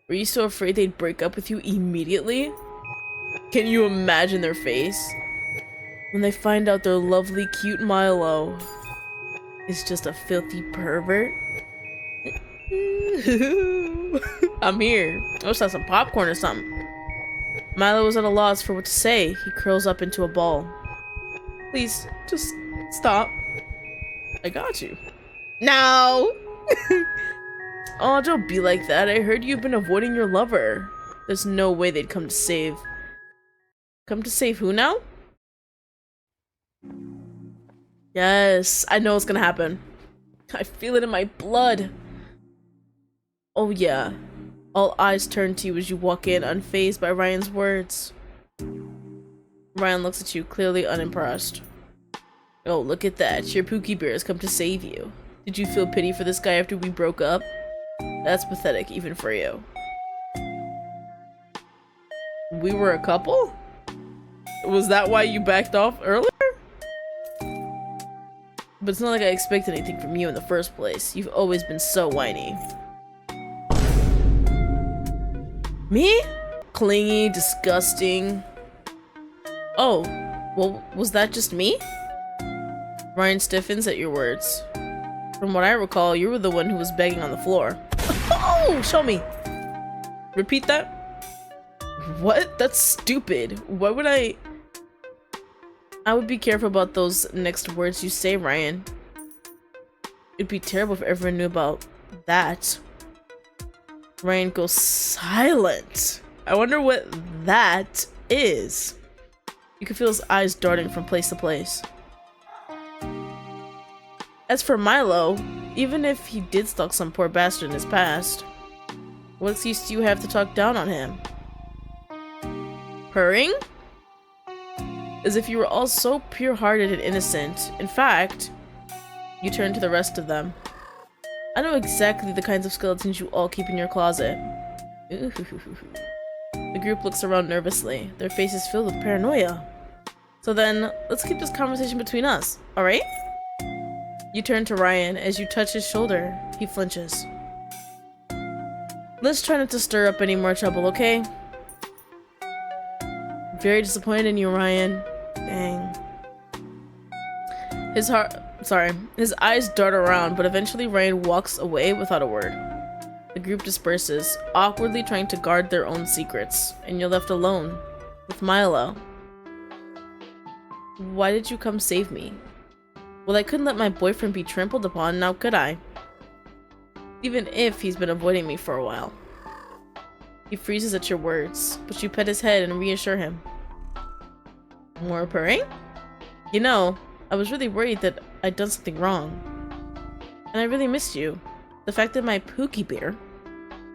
Were you so afraid they'd break up with you immediately? Can you imagine their face? When they find out their lovely, cute Milo is just a filthy pervert? I'm here. Let's have some popcorn or something. Milo was at a loss for what to say. He curls up into a ball. Please, just stop. I got you. No! Oh, don't be like that. I heard you've been avoiding your lover. There's no way they'd come to save. Come to save who now? Yes, I know what's gonna happen. I feel it in my blood. Oh yeah. All eyes turn to you as you walk in, unfazed by Ryan's words. Ryan looks at you, clearly unimpressed. Oh, look at that. Your Pookie Bear has come to save you. Did you feel pity for this guy after we broke up? That's pathetic, even for you. We were a couple? Was that why you backed off earlier? But it's not like I expected anything from you in the first place. You've always been so whiny. Me? Clingy, disgusting. Oh, well, was that just me? Ryan stiffens at your words. From what I recall, you were the one who was begging on the floor. Oh, show me. Repeat that. What? That's stupid. Why would I would be careful about those next words you say, Ryan. It'd be terrible if everyone knew about that. Ryan goes silent. I wonder what that is. You can feel his eyes darting from place to place. As for Milo, even if he did stalk some poor bastard in his past, what excuse do you have to talk down on him? Purring? As if you were all so pure-hearted and innocent. In fact, you turn to the rest of them. I know exactly the kinds of skeletons you all keep in your closet. Ooh. The group looks around nervously, their faces filled with paranoia. So then, let's keep this conversation between us, alright? You turn to Ryan. As you touch his shoulder, he flinches. Let's try not to stir up any more trouble, okay? Very disappointed in you, Ryan. Dang. His eyes dart around, but eventually Ryan walks away without a word. The group disperses, awkwardly trying to guard their own secrets, and you're left alone with Milo. Why did you come save me? Well, I couldn't let my boyfriend be trampled upon, now could I? Even if he's been avoiding me for a while. He freezes at your words, but you pet his head and reassure him. More purring? You know, I was really worried that I'd done something wrong. And I really missed you. The fact that my Pookie Bear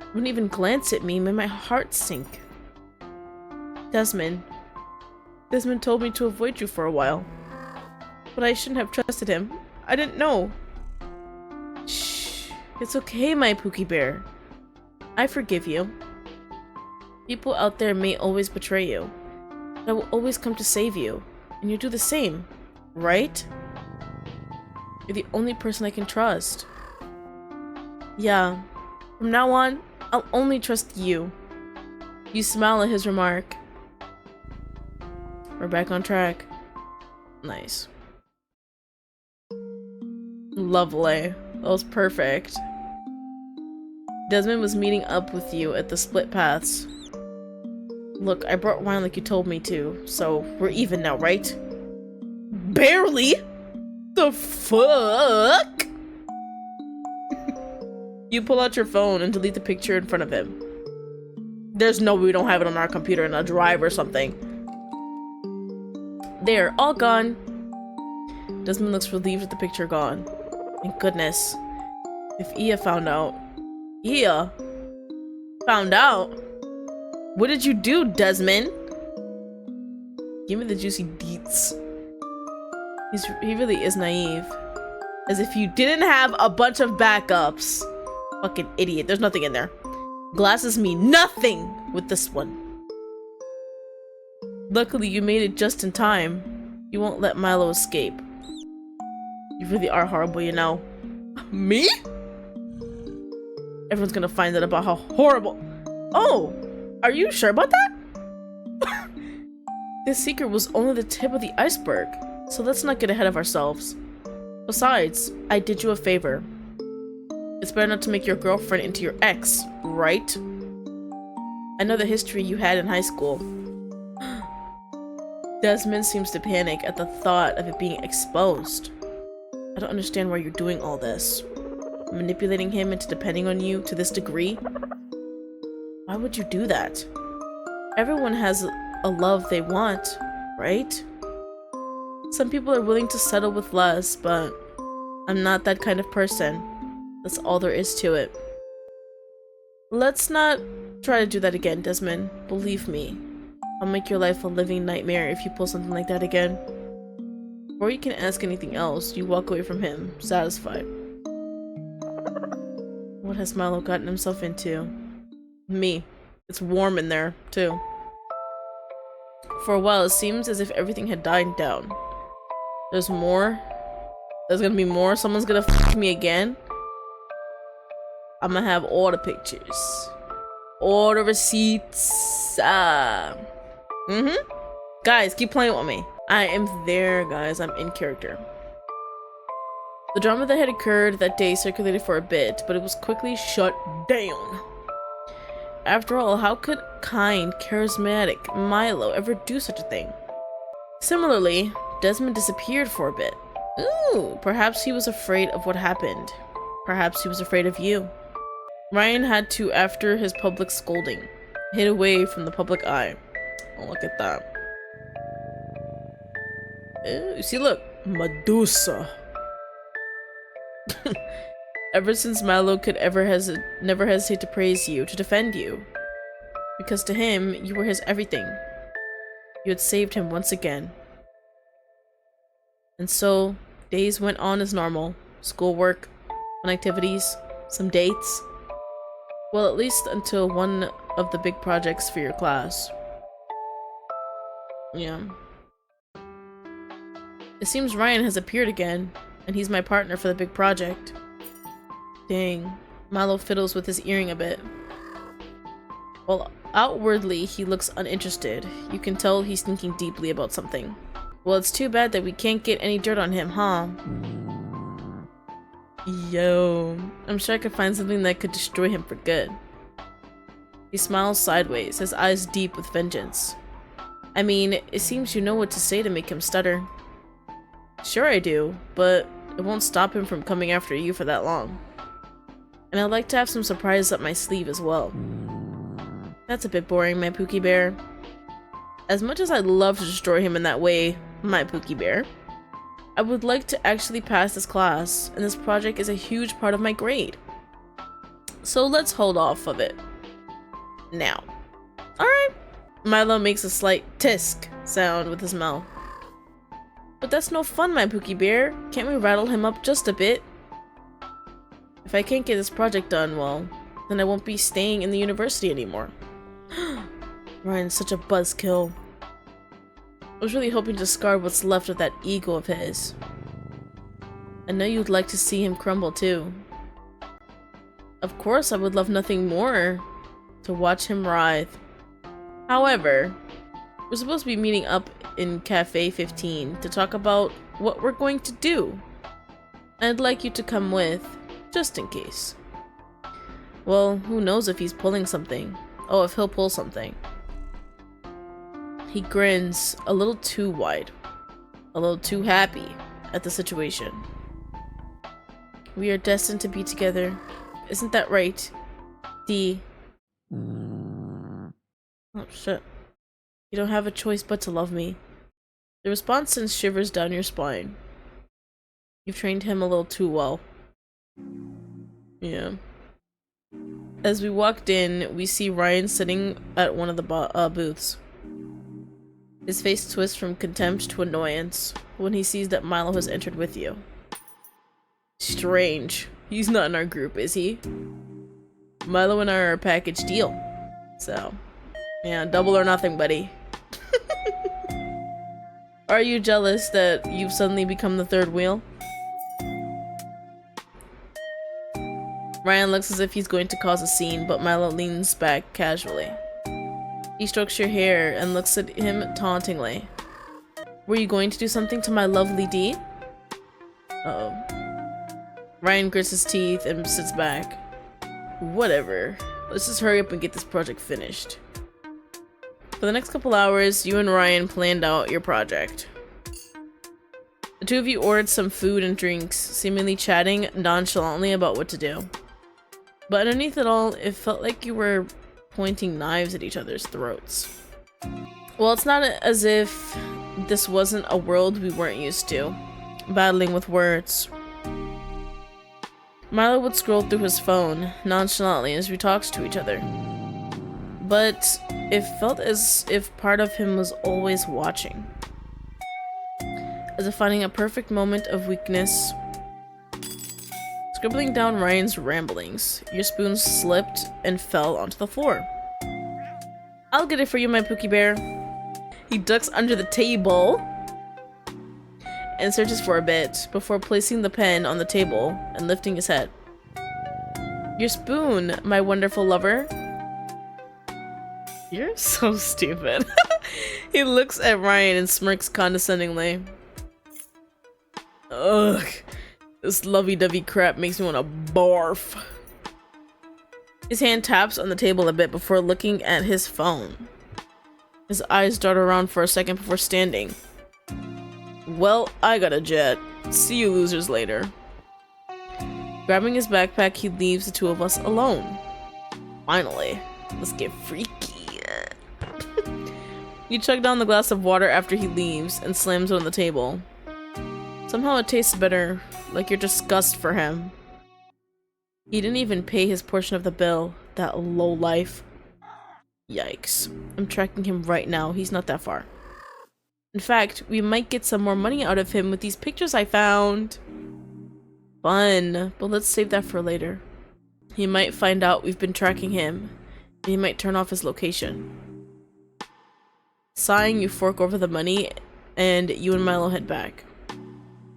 wouldn't even glance at me made my heart sink. Desmond told me to avoid you for a while. But I shouldn't have trusted him. I didn't know. Shh. It's okay, my Pookie Bear. I forgive you. People out there may always betray you, but I will always come to save you, and you do the same, right? You're the only person I can trust. Yeah, from now on, I'll only trust you. You smile at his remark. We're back on track. Nice. Lovely. That was perfect. Desmond was meeting up with you at the split paths. Look, I brought wine like you told me to, so we're even now, right? Barely? The fuck? You pull out your phone and delete the picture in front of him. There's no way we don't have it on our computer in a drive or something. There, all gone. Desmond looks relieved with the picture gone. Thank goodness. If Ia found out. Ia? Found out? What did you do, Desmond? Give me the juicy deets. He really is naive. As if you didn't have a bunch of backups. Fucking idiot. There's nothing in there. Glasses mean nothing with this one. Luckily, you made it just in time. You won't let Milo escape. You really are horrible, you know. Me? Everyone's gonna find out about how horrible. Oh, are you sure about that? This secret was only the tip of the iceberg, so let's not get ahead of ourselves. Besides, I did you a favor. It's better not to make your girlfriend into your ex, right? I know the history you had in high school. Desmond seems to panic at the thought of it being exposed. I don't understand why you're doing all this. Manipulating him into depending on you to this degree? Why would you do that? Everyone has a love they want, right? Some people are willing to settle with less, but I'm not that kind of person. That's all there is to it. Let's not try to do that again, Desmond. Believe me. I'll make your life a living nightmare if you pull something like that again. Before you can ask anything else, you walk away from him, satisfied. What has Milo gotten himself into? Me. It's warm in there, too. For a while, it seems as if everything had died down. There's more? There's gonna be more? Someone's gonna f me again? I'm gonna have all the pictures. All the receipts. Guys, keep playing with me. I am there, guys. I'm in character. The drama that had occurred that day circulated for a bit, but it was quickly shut down. After all, how could kind, charismatic Milo ever do such a thing? Similarly, Desmond disappeared for a bit. Ooh, perhaps he was afraid of what happened. Perhaps he was afraid of you. Ryan had to, after his public scolding, hid away from the public eye. Oh, look at that. Ooh, see, look. Medusa. Ever since Milo could never hesitate to praise you, to defend you. Because to him, you were his everything. You had saved him once again. And so, days went on as normal. Schoolwork, fun activities, some dates. Well, at least until one of the big projects for your class. Yeah. It seems Ryan has appeared again, and he's my partner for the big project. Dang. Milo fiddles with his earring a bit. Well, outwardly, he looks uninterested. You can tell he's thinking deeply about something. Well, it's too bad that we can't get any dirt on him, huh? Yo, I'm sure I could find something that could destroy him for good. He smiles sideways, his eyes deep with vengeance. I mean, it seems you know what to say to make him stutter. Sure I do, but it won't stop him from coming after you for that long. And I'd like to have some surprises up my sleeve as well. That's a bit boring, my Pookie Bear. As much as I'd love to destroy him in that way, my Pookie Bear, I would like to actually pass this class, and this project is a huge part of my grade. So let's hold off of it. Now. Alright. Milo makes a slight tisk sound with his mouth. But that's no fun, my Pookie Bear. Can't we rattle him up just a bit? If I can't get this project done, well, then I won't be staying in the university anymore. Ryan's such a buzzkill. I was really hoping to scar what's left of that ego of his. I know you'd like to see him crumble too. Of course, I would love nothing more to watch him writhe. However, we're supposed to be meeting up in Cafe 15 to talk about what we're going to do. I'd like you to come with, just in case. Well, who knows if he's pulling something. Oh, if he'll pull something. He grins a little too wide, a little too happy at the situation. We are destined to be together. Isn't that right, D? Oh shit. You don't have a choice but to love me. The response sends shivers down your spine. You've trained him a little too well. Yeah. As we walked in, we see Ryan sitting at one of the booths. His face twists from contempt to annoyance when he sees that Milo has entered with you. Strange. He's not in our group, is he? Milo and I are a package deal. So, yeah, double or nothing, buddy. Are you jealous that you've suddenly become the third wheel? Ryan looks as if he's going to cause a scene, but Milo leans back casually. He strokes your hair and looks at him tauntingly. Were you going to do something to my lovely D? Uh-oh. Ryan grits his teeth and sits back. Whatever. Let's just hurry up and get this project finished. For the next couple hours, you and Ryan planned out your project. The two of you ordered some food and drinks, seemingly chatting nonchalantly about what to do. But underneath it all, it felt like you were pointing knives at each other's throats. Well, it's not as if this wasn't a world we weren't used to, battling with words. Milo would scroll through his phone nonchalantly as we talked to each other. But it felt as if part of him was always watching. As if finding a perfect moment of weakness. Scribbling down Ryan's ramblings, your spoon slipped and fell onto the floor. I'll get it for you, my Pookie Bear. He ducks under the table and searches for a bit before placing the pen on the table and lifting his head. Your spoon, my wonderful lover. You're so stupid. He looks at Ryan and smirks condescendingly. Ugh. This lovey-dovey crap makes me want to barf. His hand taps on the table a bit before looking at his phone. His eyes dart around for a second before standing. Well, I got a jet. See you losers later. Grabbing his backpack, he leaves the two of us alone. Finally, let's get freaky. You chug down the glass of water after he leaves and slams it on the table. Somehow it tastes better, like your disgust for him. He didn't even pay his portion of the bill, that lowlife. Yikes. I'm tracking him right now, he's not that far. In fact, we might get some more money out of him with these pictures I found. Fun, but let's save that for later. He might find out we've been tracking him, and he might turn off his location. Sighing, you fork over the money, and you and Milo head back.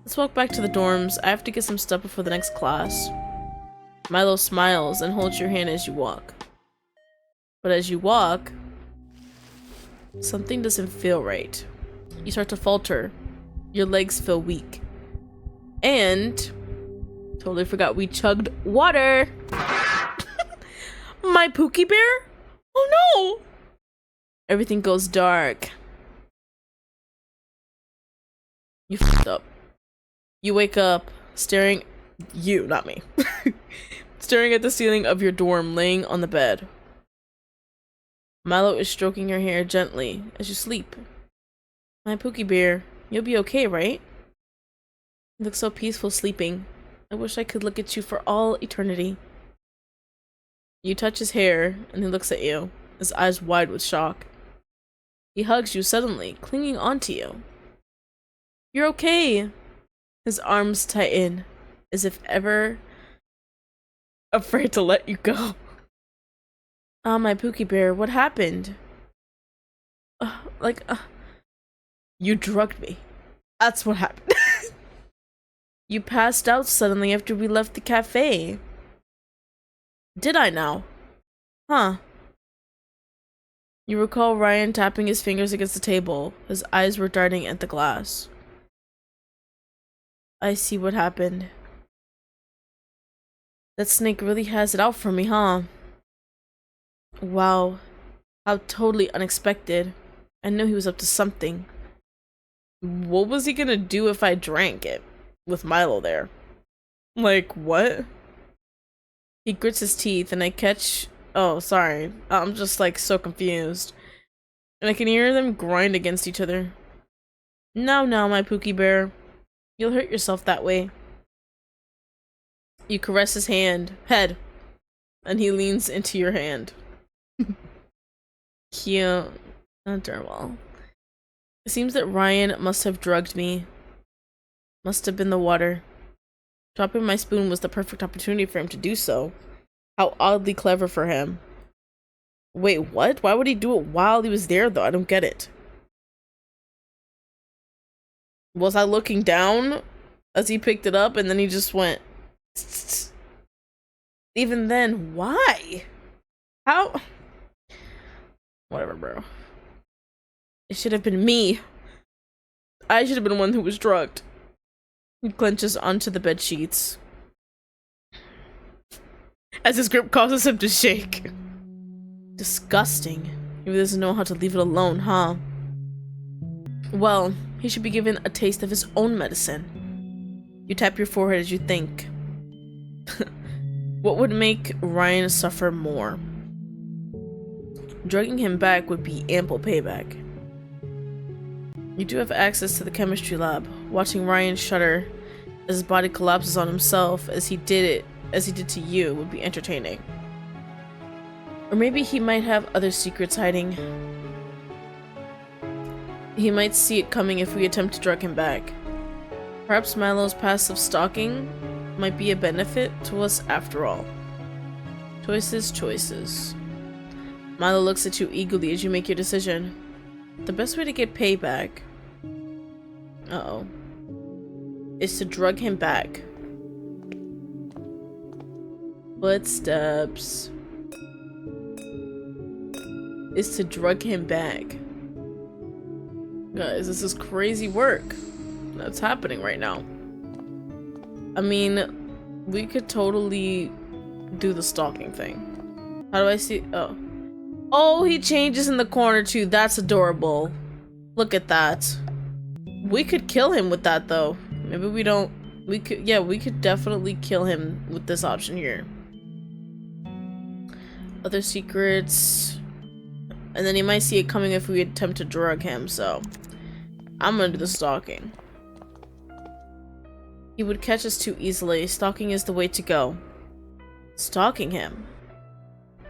Let's walk back to the dorms. I have to get some stuff before the next class. Milo smiles and holds your hand as you walk. But as you walk, something doesn't feel right. You start to falter. Your legs feel weak. And totally forgot we chugged water. My Pookie Bear? Oh no! Everything goes dark. You f***ed up. You wake up, staring... You, not me. Staring at the ceiling of your dorm, laying on the bed. Milo is stroking your hair gently as you sleep. My Pookie Bear, you'll be okay, right? You look so peaceful sleeping. I wish I could look at you for all eternity. You touch his hair, and he looks at you, his eyes wide with shock. He hugs you suddenly, clinging onto you. You're okay. His arms tighten, as if ever afraid to let you go. Ah, my Pookie Bear, what happened? Like, you drugged me. That's what happened. You passed out suddenly after we left the cafe. Did I now? Huh. You recall Ryan tapping his fingers against the table. His eyes were darting at the glass. I see what happened. That snake really has it out for me, huh? Wow. How totally unexpected. I knew he was up to something. What was he gonna do if I drank it? With Milo there. Like, what? He grits his teeth and I catch... Oh, sorry. I'm just like so confused. And I can hear them grind against each other. Now, my Pookie Bear. You'll hurt yourself that way. You caress his head, and he leans into your hand. Cute. Adorable. It seems that Ryan must have drugged me. Must have been the water. Dropping my spoon was the perfect opportunity for him to do so. How oddly clever for him. Wait, what? Why would he do it while he was there, though? I don't get it. Was I looking down as he picked it up and then he just went... Even then, why? How? Whatever, bro. It should have been me. I should have been the one who was drugged. He clenches onto the bed sheets as his grip causes him to shake. Disgusting. He doesn't know how to leave it alone, huh? Well, he should be given a taste of his own medicine. You tap your forehead as you think. What would make Ryan suffer more? Drugging him back would be ample payback. You do have access to the chemistry lab. Watching Ryan shudder as his body collapses on himself as he did to you would be entertaining. Or maybe he might have other secrets hiding. He might see it coming if we attempt to drug him back. Perhaps Milo's passive stalking might be a benefit to us after all. Choices. Milo looks at you eagerly as you make your decision. The best way to get payback... Uh-oh. Is to drug him back. Footsteps. Is to drug him back. Guys, this is crazy work that's happening right now. I mean, we could totally do the stalking thing. How do I see? Oh, he changes in the corner too. That's adorable. Look at that. We could kill him with that though. Maybe we don't. We could, yeah, we could definitely kill him with this option here. Other secrets. And then he might see it coming if we attempt to drug him, so I'm gonna do the stalking. He would catch us too easily. Stalking is the way to go. Stalking him?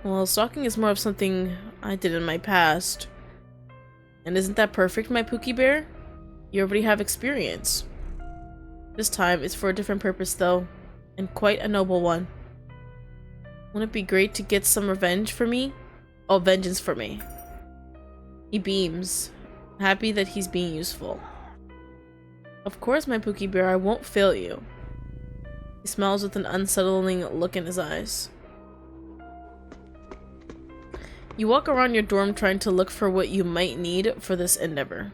Well, stalking is more of something I did in my past. And isn't that perfect, my Pookie Bear? You already have experience. This time, it's for a different purpose though, and quite a noble one. Wouldn't it be great to get some revenge for me? Oh, vengeance for me. He beams, happy that he's being useful. Of course, my Pookie Bear, I won't fail you. He smiles with an unsettling look in his eyes. You walk around your dorm trying to look for what you might need for this endeavor.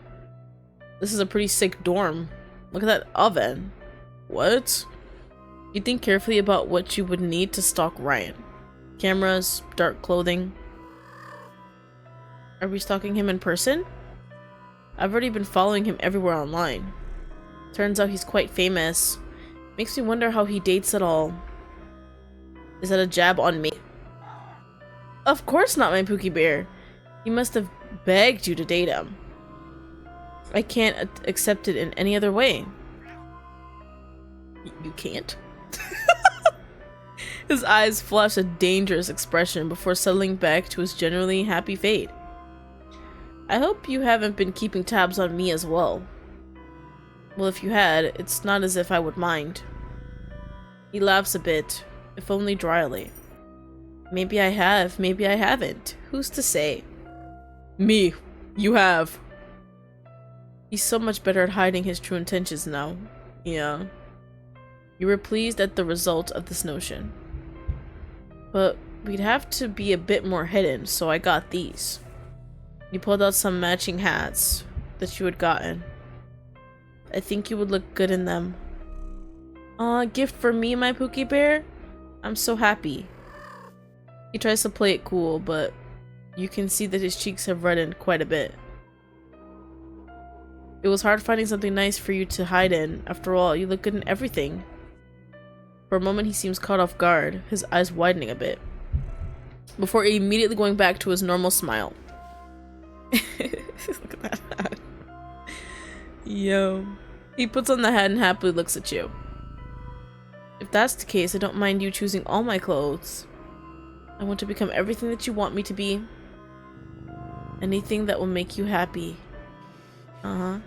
This is a pretty sick dorm. Look at that oven. What? You think carefully about what you would need to stalk Ryan. Cameras, dark clothing. Are we stalking him in person? I've already been following him everywhere online. Turns out he's quite famous. Makes me wonder how he dates at all. Is that a jab on me? Of course not, my Pookie Bear. He must have begged you to date him. I can't accept it in any other way. You can't? His eyes flash a dangerous expression before settling back to his generally happy fade. I hope you haven't been keeping tabs on me as well. Well, if you had, it's not as if I would mind. He laughs a bit, if only dryly. Maybe I have, maybe I haven't. Who's to say? Me. You have. He's so much better at hiding his true intentions now. Yeah. You were pleased at the result of this notion. But we'd have to be a bit more hidden, so I got these. You pulled out some matching hats that you had gotten. I think you would look good in them. Aw, gift for me, my Pookie Bear? I'm so happy. He tries to play it cool, but you can see that his cheeks have reddened quite a bit. It was hard finding something nice for you to hide in. After all, you look good in everything. For a moment, he seems caught off guard, his eyes widening a bit, before immediately going back to his normal smile. Look at that hat. Yo. He puts on the hat and happily looks at you. If that's the case, I don't mind you choosing all my clothes. I want to become everything that you want me to be. Anything that will make you happy. Uh-huh.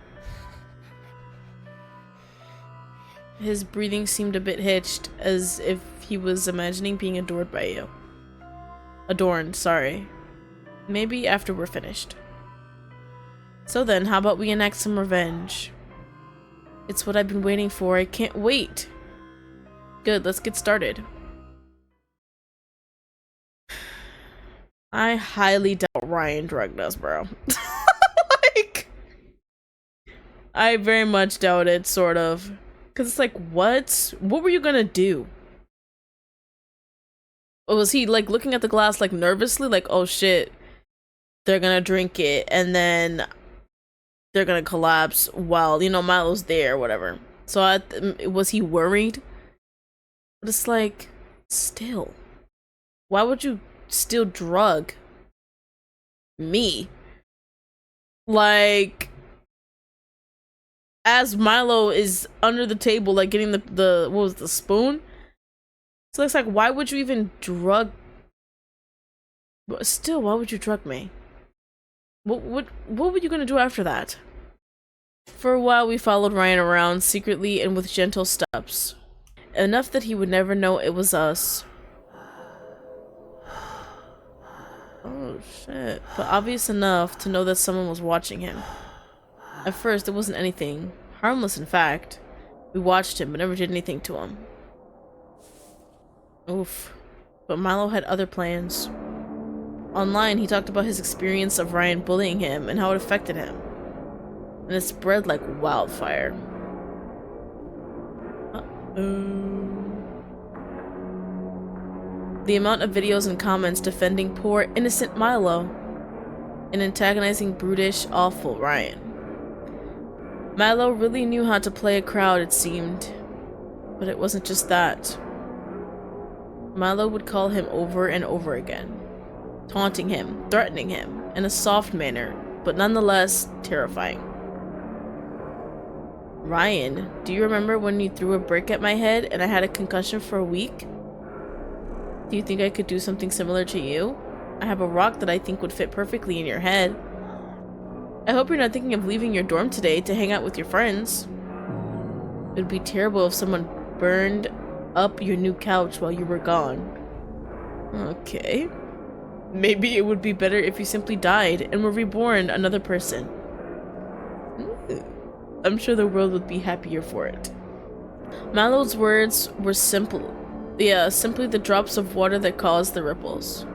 His breathing seemed a bit hitched, as if he was imagining being adored by you. Adorned, sorry. Maybe after we're finished. So then, how about we enact some revenge? It's what I've been waiting for. I can't wait. Good, let's get started. I highly doubt Ryan drugged us, bro. Like, I very much doubt it, sort of. Because it's like, what? What were you gonna do? Or was he, like, looking at the glass, like, nervously? Like, oh shit, they're gonna drink it, and then they're gonna collapse while, you know, Milo's there or whatever. So was he worried? But it's like, still, why would you still drug me? Like, as Milo is under the table, like getting the what was the spoon? So it's like, why would you even drug? But still, why would you drug me? What were you gonna do after that? For a while, we followed Ryan around secretly and with gentle steps. Enough that he would never know it was us. Oh shit. But obvious enough to know that someone was watching him. At first, it wasn't anything. Harmless, in fact. We watched him, but never did anything to him. Oof. But Milo had other plans. Online, he talked about his experience of Ryan bullying him and how it affected him. And it spread like wildfire. The amount of videos and comments defending poor, innocent Milo and antagonizing brutish, awful Ryan. Milo really knew how to play a crowd, it seemed. But it wasn't just that. Milo would call him over and over again, taunting him, threatening him, in a soft manner, but nonetheless terrifying. Ryan, do you remember when you threw a brick at my head and I had a concussion for a week? Do you think I could do something similar to you? I have a rock that I think would fit perfectly in your head. I hope you're not thinking of leaving your dorm today to hang out with your friends. It would be terrible if someone burned up your new couch while you were gone. Okay. Maybe it would be better if you simply died and were reborn another person. I'm sure the world would be happier for it. Milo's words were simple. Yeah, simply the drops of water that caused the ripples.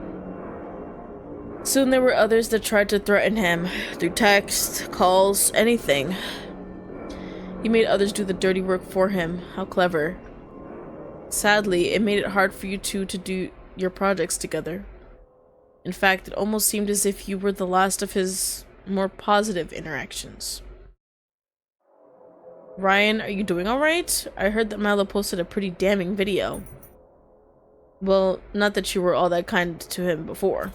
Soon there were others that tried to threaten him, through text, calls, anything. He made others do the dirty work for him. How clever. Sadly, it made it hard for you two to do your projects together. In fact, it almost seemed as if you were the last of his more positive interactions. Ryan, are you doing alright? I heard that Milo posted a pretty damning video. Well, not that you were all that kind to him before.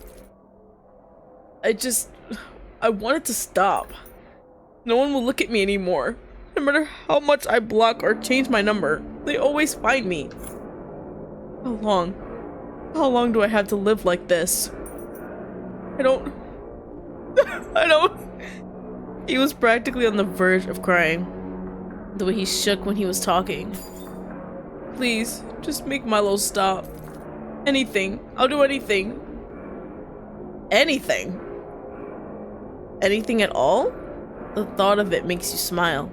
I wanted to stop. No one will look at me anymore. No matter how much I block or change my number, they always find me. How long? How long do I have to live like this? I don't... He was practically on the verge of crying. The way he shook when he was talking. Please, just make Milo stop. Anything. I'll do anything. Anything? anything at all? The thought of it makes you smile.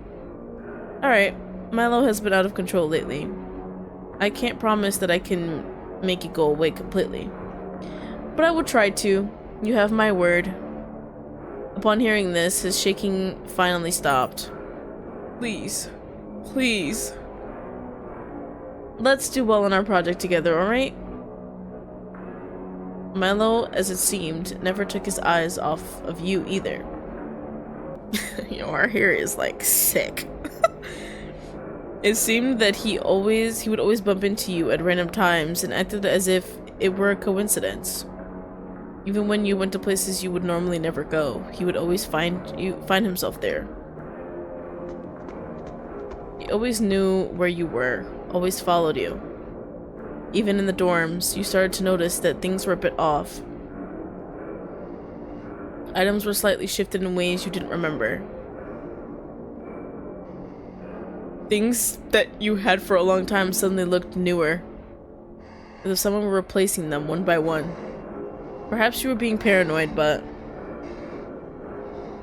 Alright, Milo has been out of control lately. I can't promise that I can make it go away completely. But I will try to. You have my word. Upon hearing this, his shaking finally stopped. Please. Please. Let's do well on our project together, alright? Milo, as it seemed, never took his eyes off of you either. You know, our hair is like sick. It seemed that he would always bump into you at random times and acted as if it were a coincidence. Even when you went to places you would normally never go, he would always find himself there. He always knew where you were, always followed you. Even in the dorms, you started to notice that things were a bit off. Items were slightly shifted in ways you didn't remember. Things that you had for a long time suddenly looked newer, as if someone were replacing them one by one. Perhaps you were being paranoid, but...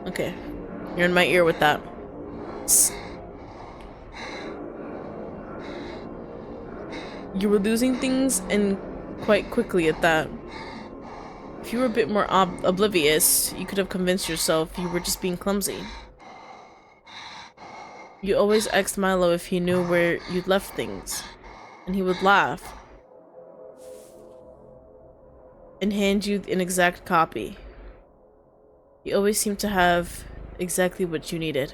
Okay, you're in my ear with that. You were losing things, and quite quickly at that. If you were a bit more oblivious, you could have convinced yourself you were just being clumsy. You always asked Milo if he knew where you'd left things, and he would laugh and hand you an exact copy. He always seemed to have exactly what you needed.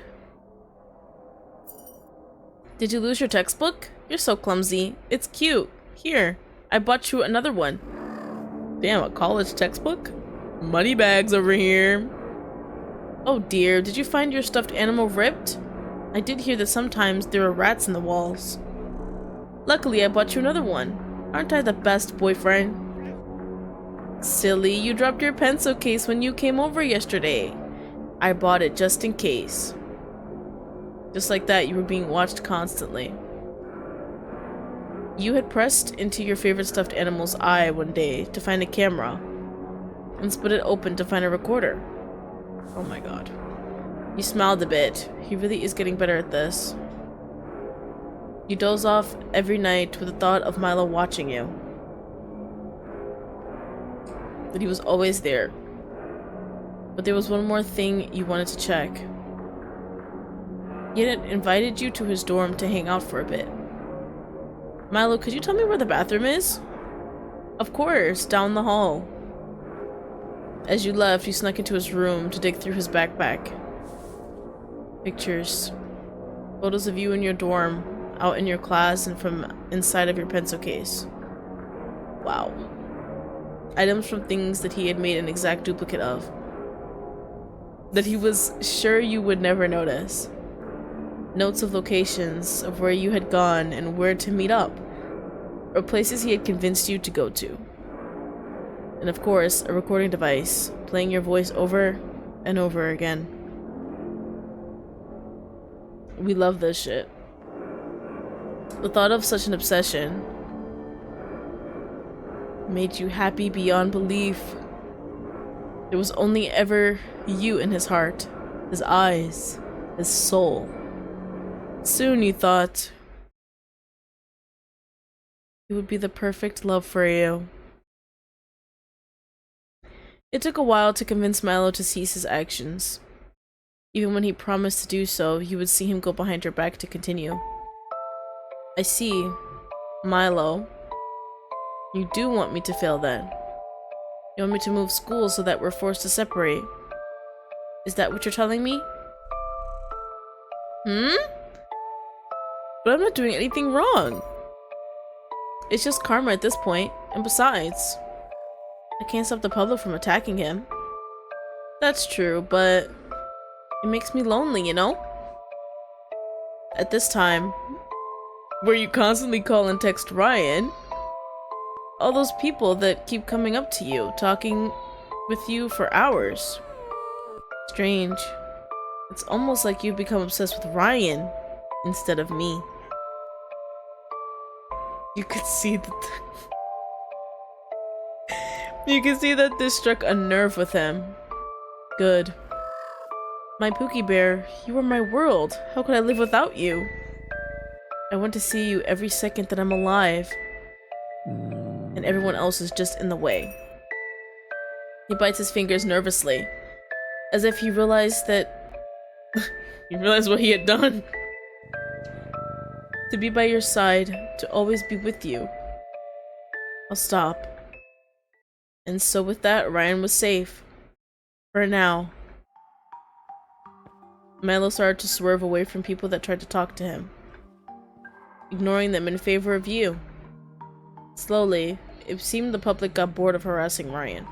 Did you lose your textbook? You're so clumsy. It's cute. Here, I bought you another one. Damn, a college textbook? Money bags over here. Oh dear, did you find your stuffed animal ripped? I did hear that sometimes there are rats in the walls. Luckily, I bought you another one. Aren't I the best boyfriend? Silly, you dropped your pencil case when you came over yesterday. I bought it just in case. Just like that, you were being watched constantly. You had pressed into your favorite stuffed animal's eye one day to find a camera, and split it open to find a recorder. Oh my god. You smiled a bit. He really is getting better at this. You doze off every night with the thought of Milo watching you. That he was always there. But there was one more thing you wanted to check. He had invited you to his dorm to hang out for a bit. Milo, could you tell me where the bathroom is? Of course, down the hall. As you left, you snuck into his room to dig through his backpack. Pictures. Photos of you in your dorm, out in your class, and from inside of your pencil case. Wow. Items from things that he had made an exact duplicate of. That he was sure you would never notice. Notes of locations of where you had gone and where to meet up, or places he had convinced you to go to. And of course, a recording device, playing your voice over and over again. We love this shit. The thought of such an obsession made you happy beyond belief. There was only ever you in his heart, his eyes, his soul. Soon you thought it would be the perfect love for you. It took a while to convince Milo to cease his actions. Even when he promised to do so, you would see him go behind your back to continue. I see, Milo. You do want me to fail then. You want me to move schools so that we're forced to separate. Is that what you're telling me? But I'm not doing anything wrong. It's just karma at this point, and besides, I can't stop the public from attacking him. That's true, but it makes me lonely, you know? At this time, where you constantly call and text Ryan, all those people that keep coming up to you, talking with you for hours. Strange. It's almost like you've become obsessed with Ryan instead of me. You could see that you can see that this struck a nerve with him. Good. My Pookie Bear, you are my world. How could I live without you? I want to see you every second that I'm alive. And everyone else is just in the way. He bites his fingers nervously, as if he realized that... he realized what he had done. To be by your side, to always be with you. I'll stop. And so with that, Ryan was safe. For now. Milo started to swerve away from people that tried to talk to him, ignoring them in favor of you. Slowly, it seemed the public got bored of harassing Ryan.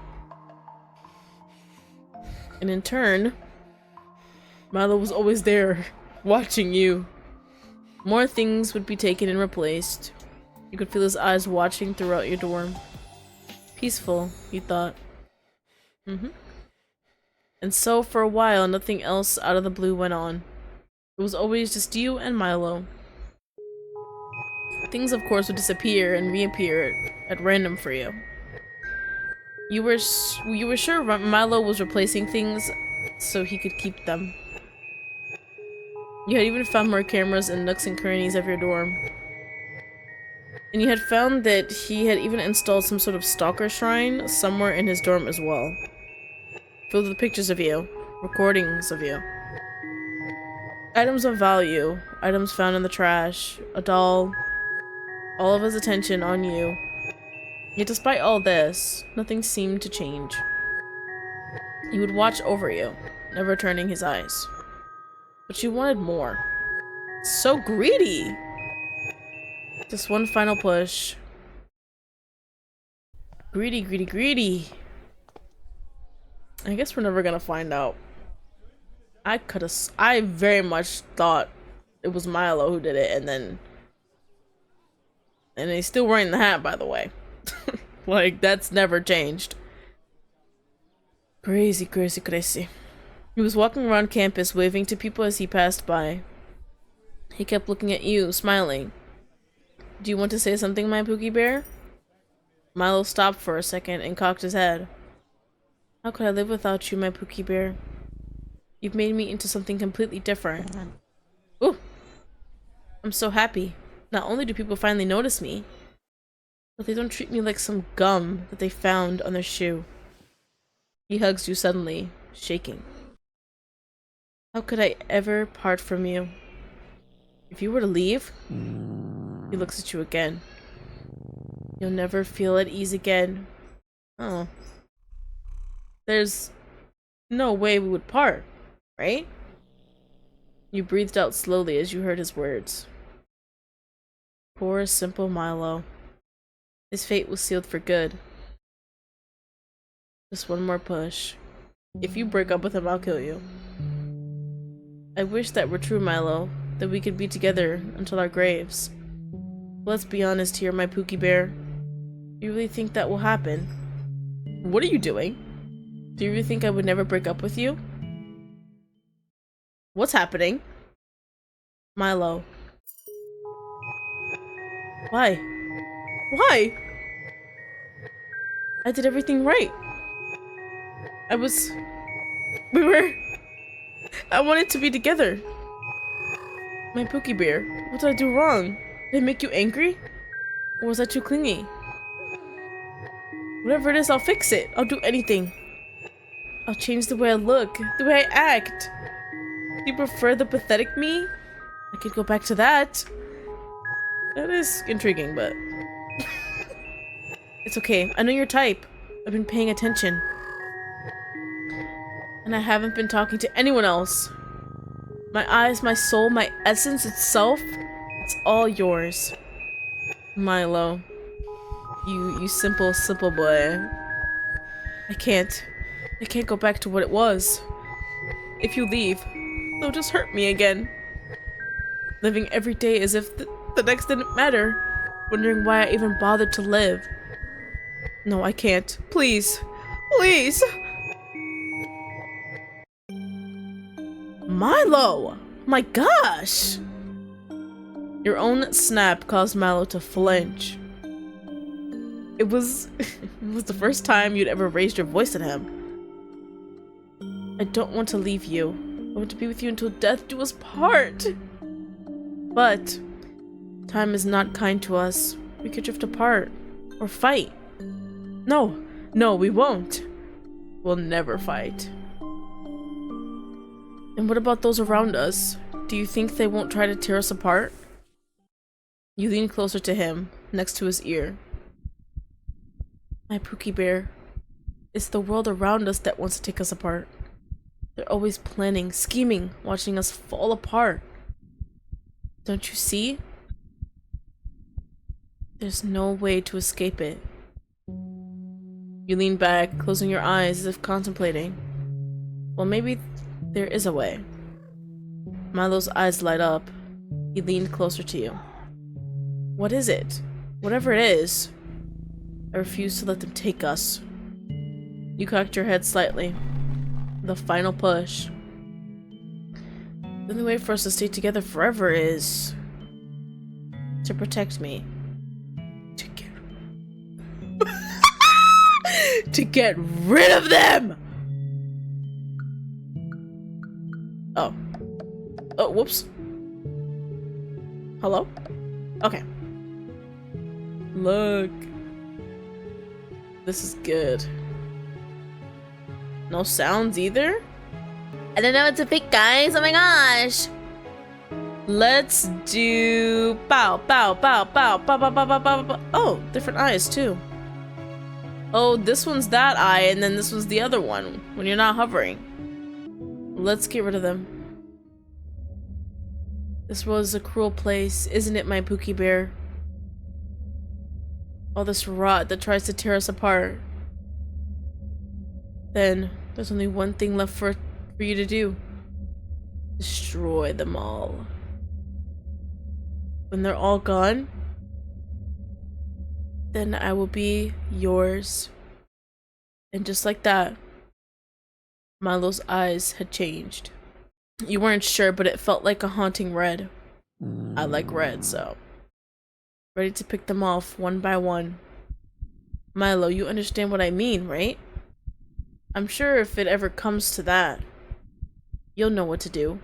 And in turn, Milo was always there, watching you. More things would be taken and replaced. You could feel his eyes watching throughout your dorm. Peaceful, he thought. And so, for a while, nothing else out of the blue went on. It was always just you and Milo. Things, of course, would disappear and reappear at random for you. You were sure Milo was replacing things so he could keep them. You had even found more cameras in nooks and crannies of your dorm. And you had found that he had even installed some sort of stalker shrine somewhere in his dorm as well. Filled with pictures of you, recordings of you. Items of value, items found in the trash, a doll, all of his attention on you. Yet despite all this, nothing seemed to change. He would watch over you, never turning his eyes. But you wanted more. So greedy! Just one final push. Greedy, greedy, greedy. I guess we're never gonna find out. I very much thought it was Milo who did it, and he's still wearing the hat, by the way. Like, that's never changed. Crazy, crazy, crazy. He was walking around campus, waving to people as he passed by. He kept looking at you, smiling. Do you want to say something, my Pookie Bear? Milo stopped for a second and cocked his head. How could I live without you, my Pookie Bear? You've made me into something completely different. Ooh! I'm so happy. Not only do people finally notice me, but they don't treat me like some gum that they found on their shoe. He hugs you suddenly, shaking. How could I ever part from you? If you were to leave, he looks at you again. You'll never feel at ease again. Oh. There's no way we would part, right? You breathed out slowly as you heard his words. Poor, simple Milo. His fate was sealed for good. Just one more push. If you break up with him, I'll kill you. I wish that were true, Milo, that we could be together until our graves. Let's be honest here, my Pookie Bear. Do you really think that will happen? What are you doing? Do you really think I would never break up with you? What's happening? Milo. Why? Why? I did everything right. I wanted to be together. My Pookie Bear, what did I do wrong? Did I make you angry? Or was I too clingy? Whatever it is, I'll fix it. I'll do anything. I'll change the way I look, the way I act. Do you prefer the pathetic me? I could go back to that. That is intriguing, but... It's okay. I know your type. I've been paying attention. And I haven't been talking to anyone else. My eyes, my soul, my essence itself, it's all yours. Milo. You simple, simple boy. I can't go back to what it was. If you leave, they'll just hurt me again. Living every day as if the next didn't matter. Wondering why I even bothered to live. No, I can't. Please. Please! Milo! My gosh! Your own snap caused Milo to flinch. It was the first time you'd ever raised your voice at him. I don't want to leave you. want to be with you until death do us part. But time is not kind to us. We could drift apart or fight. No, we won't. We'll never fight. And what about those around us? Do you think they won't try to tear us apart? You lean closer to him, next to his ear. My Pookie Bear, it's the world around us that wants to take us apart. They're always planning, scheming, watching us fall apart. Don't you see? There's no way to escape it. You lean back, closing your eyes as if contemplating. Well, maybe there is a way. Milo's eyes light up. He leaned closer to you. What is it? Whatever it is, I refuse to let them take us. You cocked your head slightly. The final push. The only way for us to stay together forever is to protect me. To get rid of them! Oh, whoops. Hello? Okay. Look. This is good. No sounds either? I don't know what to pick, guys. Oh my gosh. Let's do bow, bow, bow, bow, bow, bow, bow, bow, bow, bow. Oh, different eyes too. Oh, this one's that eye, and then this was the other one when you're not hovering. Let's get rid of them. This was a cruel place, isn't it, my Pookie Bear? All this rot that tries to tear us apart. Then there's only one thing left for you to do. Destroy them all. When they're all gone, then I will be yours. And just like that, Milo's eyes had changed. You weren't sure, but it felt like a haunting red. I like red, so. Ready to pick them off one by one. Milo, you understand what I mean, right? I'm sure if it ever comes to that, you'll know what to do.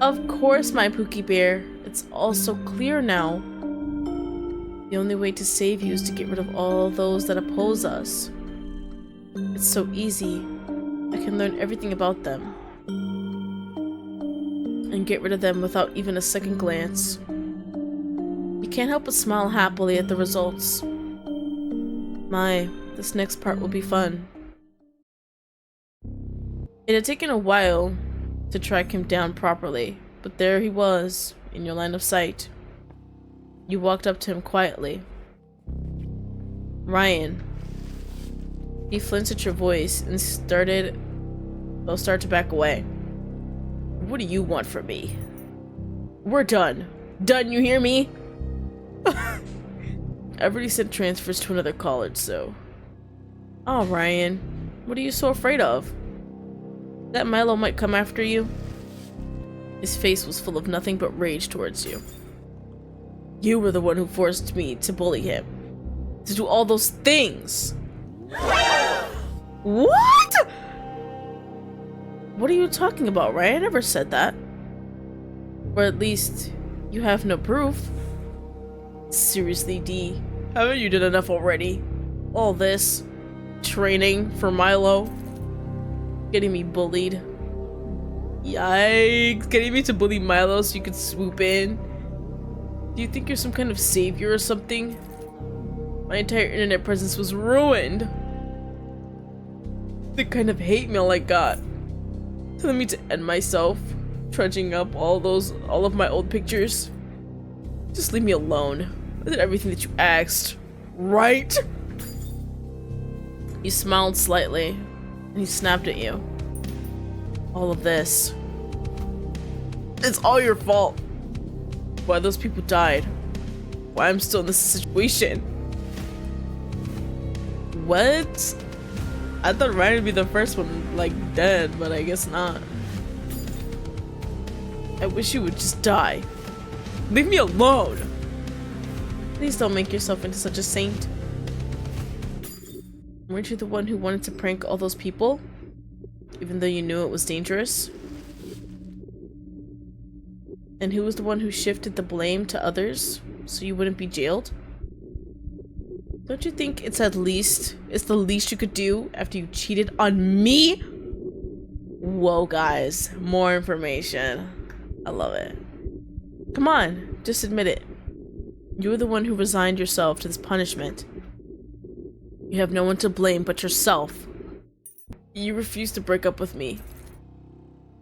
Of course, my Pookie Bear. It's all so clear now. The only way to save you is to get rid of all those that oppose us. It's so easy. I can learn everything about them. And get rid of them without even a second glance. You can't help but smile happily at the results. This next part will be fun. It had taken a while to track him down properly, but there he was, in your line of sight. You walked up to him quietly. Ryan. He flinched at your voice and started to back away. What do you want from me? We're done. Done, you hear me? I've already sent transfers to another college, so... Oh, Ryan. What are you so afraid of? That Milo might come after you? His face was full of nothing but rage towards you. You were the one who forced me to bully him. To do all those things! What?! What are you talking about, Ryan? I never said that. Or at least, you have no proof. Seriously, D. Haven't you done enough already? All this training for Milo. Getting me bullied. Yikes. Getting me to bully Milo so you could swoop in. Do you think you're some kind of savior or something? My entire internet presence was ruined. The kind of hate mail I got. Telling me to end myself. Trudging up all of my old pictures. Just leave me alone. I did everything that you asked. Right? He smiled slightly, and he snapped at you. All of this. It's all your fault. Why those people died. Why I'm still in this situation. What? I thought Ryan would be the first one, like, dead, but I guess not. I wish you would just die. Leave me alone! Please don't make yourself into such a saint. Weren't you the one who wanted to prank all those people? even though you knew it was dangerous? And who was the one who shifted the blame to others so you wouldn't be jailed? Don't you think it's the least you could do after you cheated on me? Whoa, guys. More information. I love it. Come on, just admit it. You were the one who resigned yourself to this punishment. You have no one to blame but yourself. You refused to break up with me.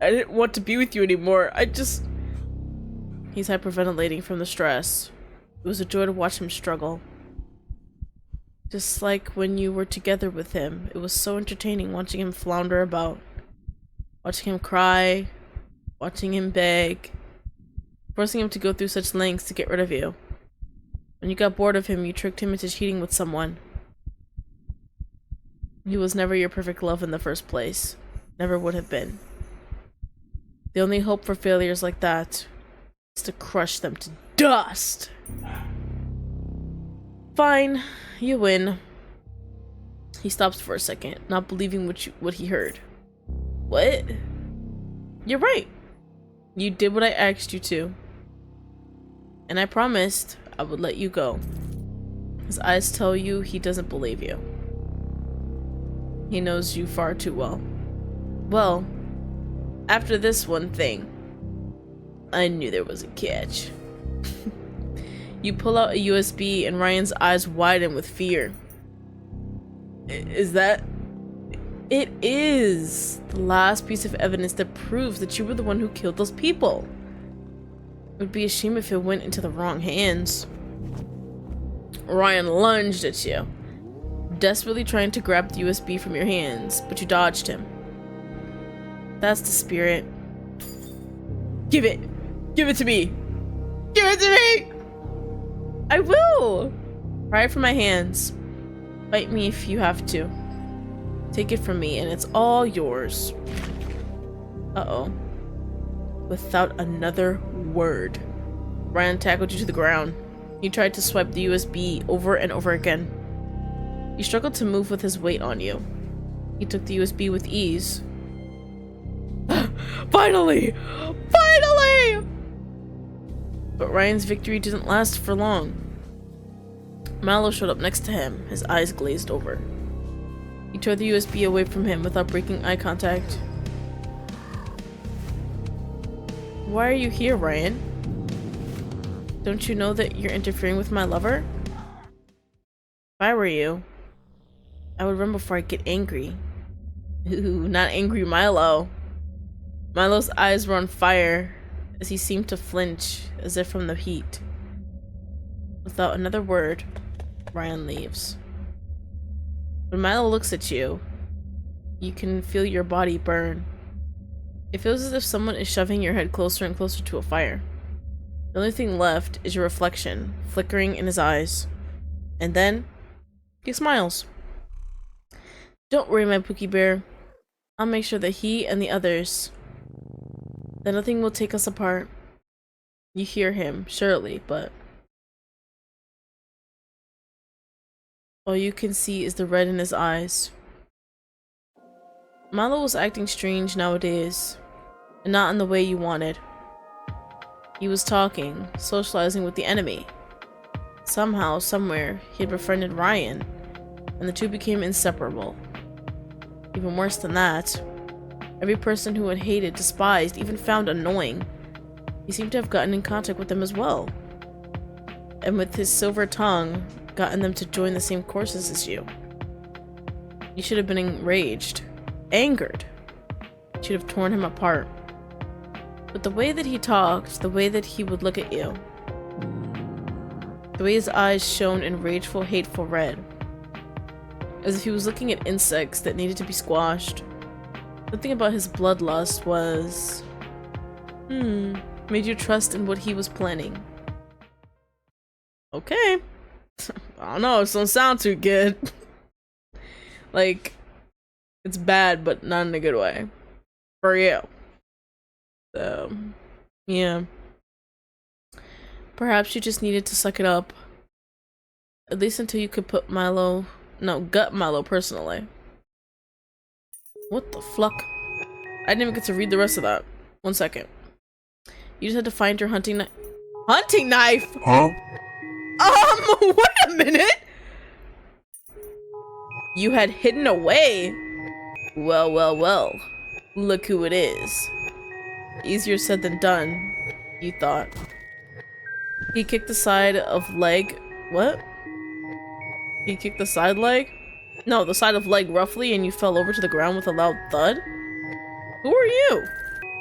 I didn't want to be with you anymore. He's hyperventilating from the stress. It was a joy to watch him struggle. Just like when you were together with him, it was so entertaining watching him flounder about. Watching him cry, watching him beg, forcing him to go through such lengths to get rid of you. When you got bored of him, you tricked him into cheating with someone. He was never your perfect love in the first place. Never would have been. The only hope for failures like that is to crush them to dust. Fine, you win. He stops for a second, not believing what he heard. What? You're right. You did what I asked you to. And I promised I would let you go. His eyes tell you he doesn't believe you. He knows you far too well. Well, after this one thing, I knew there was a catch. You pull out a USB and Ryan's eyes widen with fear. Is that... It is the last piece of evidence that proves that you were the one who killed those people. It would be a shame if it went into the wrong hands. Ryan lunged at you, desperately trying to grab the USB from your hands, but you dodged him. That's the spirit. Give it! Give it to me! Give it to me! I will! Pry it from my hands. Fight me if you have to. Take it from me and it's all yours. Uh-oh. Without another word, Ryan tackled you to the ground. He tried to swipe the USB over and over again. You struggled to move with his weight on you. He took the USB with ease. Finally! Finally! But Ryan's victory didn't last for long. Milo showed up next to him, his eyes glazed over. He tore the USB away from him without breaking eye contact. Why are you here, Ryan? Don't you know that you're interfering with my lover? If I were you, I would run before I get angry. Ooh, not angry Milo. Milo's eyes were on fire as he seemed to flinch as if from the heat. Without another word, Ryan leaves. When Milo looks at you, you can feel your body burn. It feels as if someone is shoving your head closer and closer to a fire. The only thing left is your reflection, flickering in his eyes. And then, he smiles. Don't worry, my Pookie Bear. I'll make sure that he and the others, that nothing will take us apart. You hear him, surely, but all you can see is the red in his eyes. Milo was acting strange nowadays, and not in the way you wanted. He was talking, socializing with the enemy. Somehow, somewhere, he had befriended Ryan, and the two became inseparable. Even worse than that, every person who had hated, despised, even found annoying, he seemed to have gotten in contact with them as well. And with his silver tongue, gotten them to join the same courses as you. You should have been enraged, angered. You should have torn him apart. But the way that he talked, the way that he would look at you, the way his eyes shone in rageful, hateful red, as if he was looking at insects that needed to be squashed. Something about his bloodlust was... made you trust in what he was planning. Okay. I don't know, it doesn't sound too good. Like, it's bad, but not in a good way. For you. So, yeah. Perhaps you just needed to suck it up. At least until you could gut Milo personally. What the fuck? I didn't even get to read the rest of that. 1 second. You just had to find your hunting knife. Hunting knife? Huh? Wait a minute! You had hidden away? Well, well, well. Look who it is. Easier said than done, you thought. He kicked the side of leg. What? He kicked the side leg? No, the side of leg roughly, and you fell over to the ground with a loud thud? Who are you?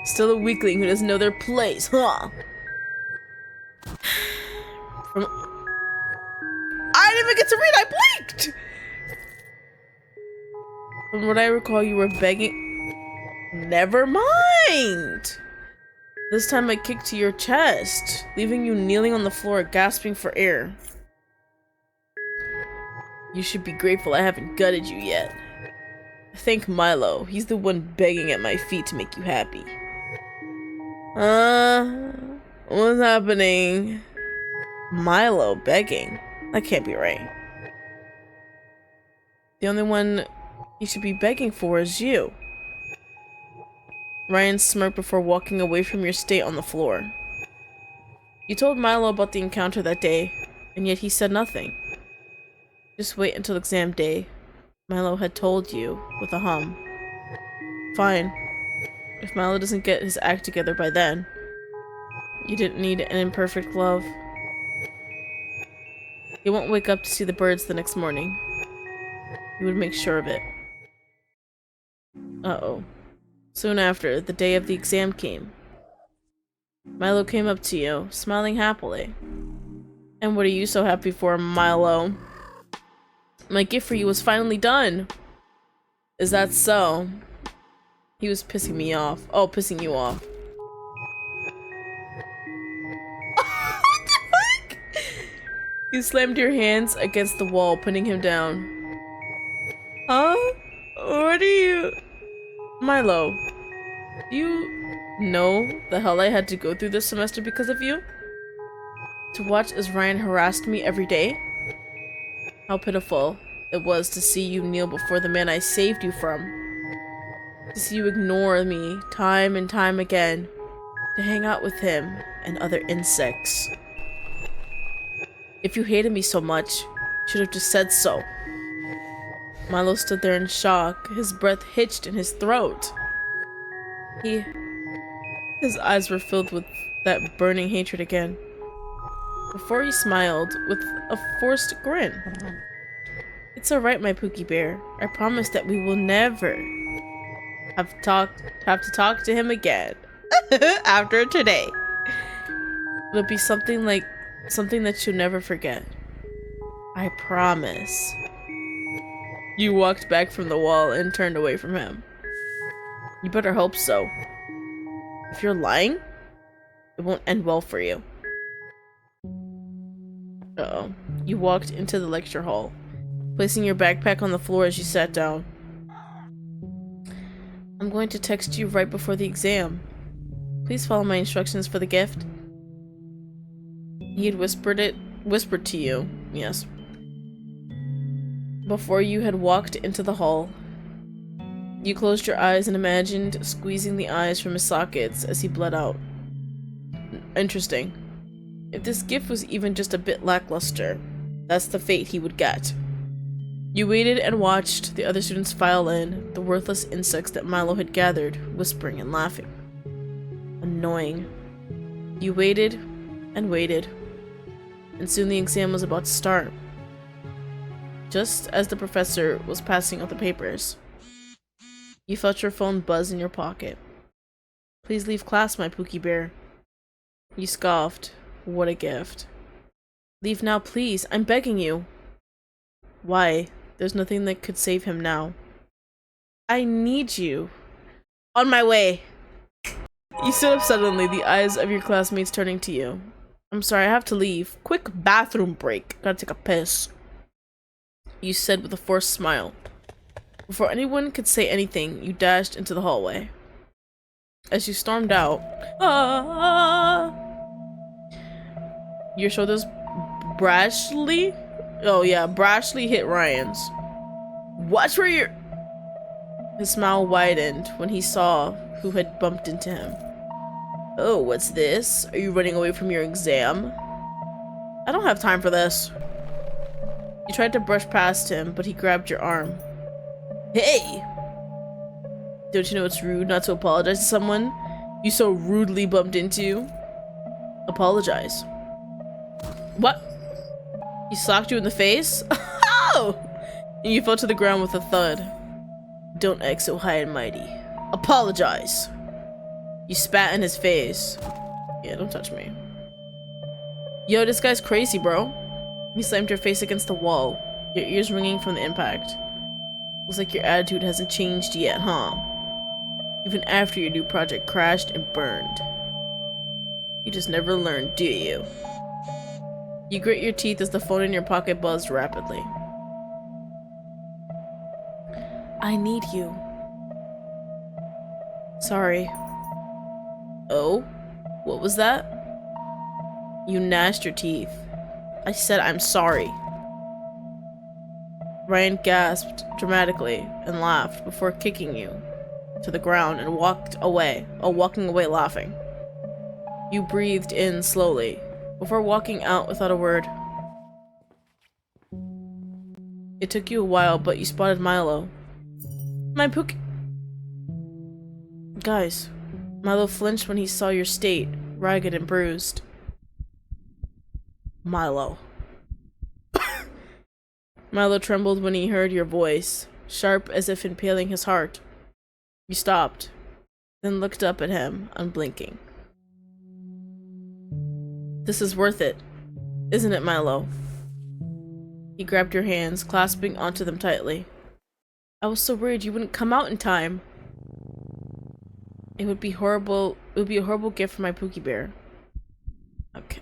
Still a weakling who doesn't know their place, huh? I didn't even get to read, I blinked! From what I recall, you were begging. Never mind! This time I kicked to your chest, leaving you kneeling on the floor, gasping for air. You should be grateful I haven't gutted you yet. Thank Milo, he's the one begging at my feet to make you happy. What's happening? Milo begging? That can't be right. The only one he should be begging for is you. Ryan smirked before walking away from your state on the floor. You told Milo about the encounter that day, and yet he said nothing. Just wait until exam day. Milo had told you, with a hum. Fine. If Milo doesn't get his act together by then, you didn't need an imperfect love. You won't wake up to see the birds the next morning. You would make sure of it. Uh-oh. Soon after, the day of the exam came. Milo came up to you, smiling happily. And what are you so happy for, Milo? My gift for you was finally done. Is that so? He was pissing me off. Oh, pissing you off. What the fuck? You slammed your hands against the wall, putting him down. Huh? What are you... Milo, do you know the hell I had to go through this semester because of you? To watch as Ryan harassed me every day? How pitiful it was to see you kneel before the man I saved you from. To see you ignore me time and time again. To hang out with him and other insects. If you hated me so much, you should have just said so. Milo stood there in shock, his breath hitched in his throat. His eyes were filled with that burning hatred again. Before he smiled with a forced grin. It's alright, my Pookie Bear. I promise that we will never have to talk to him again. After today. It'll be something that you'll never forget. I promise. You walked back from the wall and turned away from him. You better hope so. If you're lying, it won't end well for you. Uh-oh. You walked into the lecture hall, placing your backpack on the floor as you sat down. I'm going to text you right before the exam. Please follow my instructions for the gift. He had whispered to you, yes. Before you had walked into the hall. You closed your eyes and imagined squeezing the eyes from his sockets as he bled out. Interesting. If this gift was even just a bit lackluster, that's the fate he would get. You waited and watched the other students file in, the worthless insects that Milo had gathered, whispering and laughing. Annoying. You waited and waited, and soon the exam was about to start. Just as the professor was passing out the papers, you felt your phone buzz in your pocket. Please leave class, my Pookie Bear. You scoffed. What a gift. Leave now, please. I'm begging you. Why? There's nothing that could save him now. I need you. On my way. You stood up suddenly, the eyes of your classmates turning to you. I'm sorry, I have to leave. Quick bathroom break. Gotta take a piss. You said with a forced smile. Before anyone could say anything, you dashed into the hallway. As you stormed out, your shoulders brashly hit Ryan's. Watch where you're... His smile widened when he saw who had bumped into him. Oh, what's this? Are you running away from your exam? I don't have time for this. You tried to brush past him, but he grabbed your arm. Hey! Don't you know it's rude not to apologize to someone you so rudely bumped into? Apologize. What? He socked you in the face? Oh! And you fell to the ground with a thud. Don't act so high and mighty. Apologize. You spat in his face. Yeah, don't touch me. Yo, this guy's crazy, bro. You slammed your face against the wall, your ears ringing from the impact. Looks like your attitude hasn't changed yet, huh? Even after your new project crashed and burned. You just never learned, do you? You grit your teeth as the phone in your pocket buzzed rapidly. I need you. Sorry. Oh? What was that? You gnashed your teeth. I said I'm sorry. Ryan gasped dramatically and laughed before kicking you to the ground and walking away laughing. You breathed in slowly before walking out without a word. It took you a while, but you spotted Milo. My pook. Guys, Milo flinched when he saw your state, ragged and bruised. Milo. Milo trembled when he heard your voice, sharp as if impaling his heart. You stopped, then looked up at him, unblinking. This is worth it, isn't it, Milo? He grabbed your hands, clasping onto them tightly. I was so worried you wouldn't come out in time. It would be horrible. It would be a horrible gift for my Pookie Bear. Okay.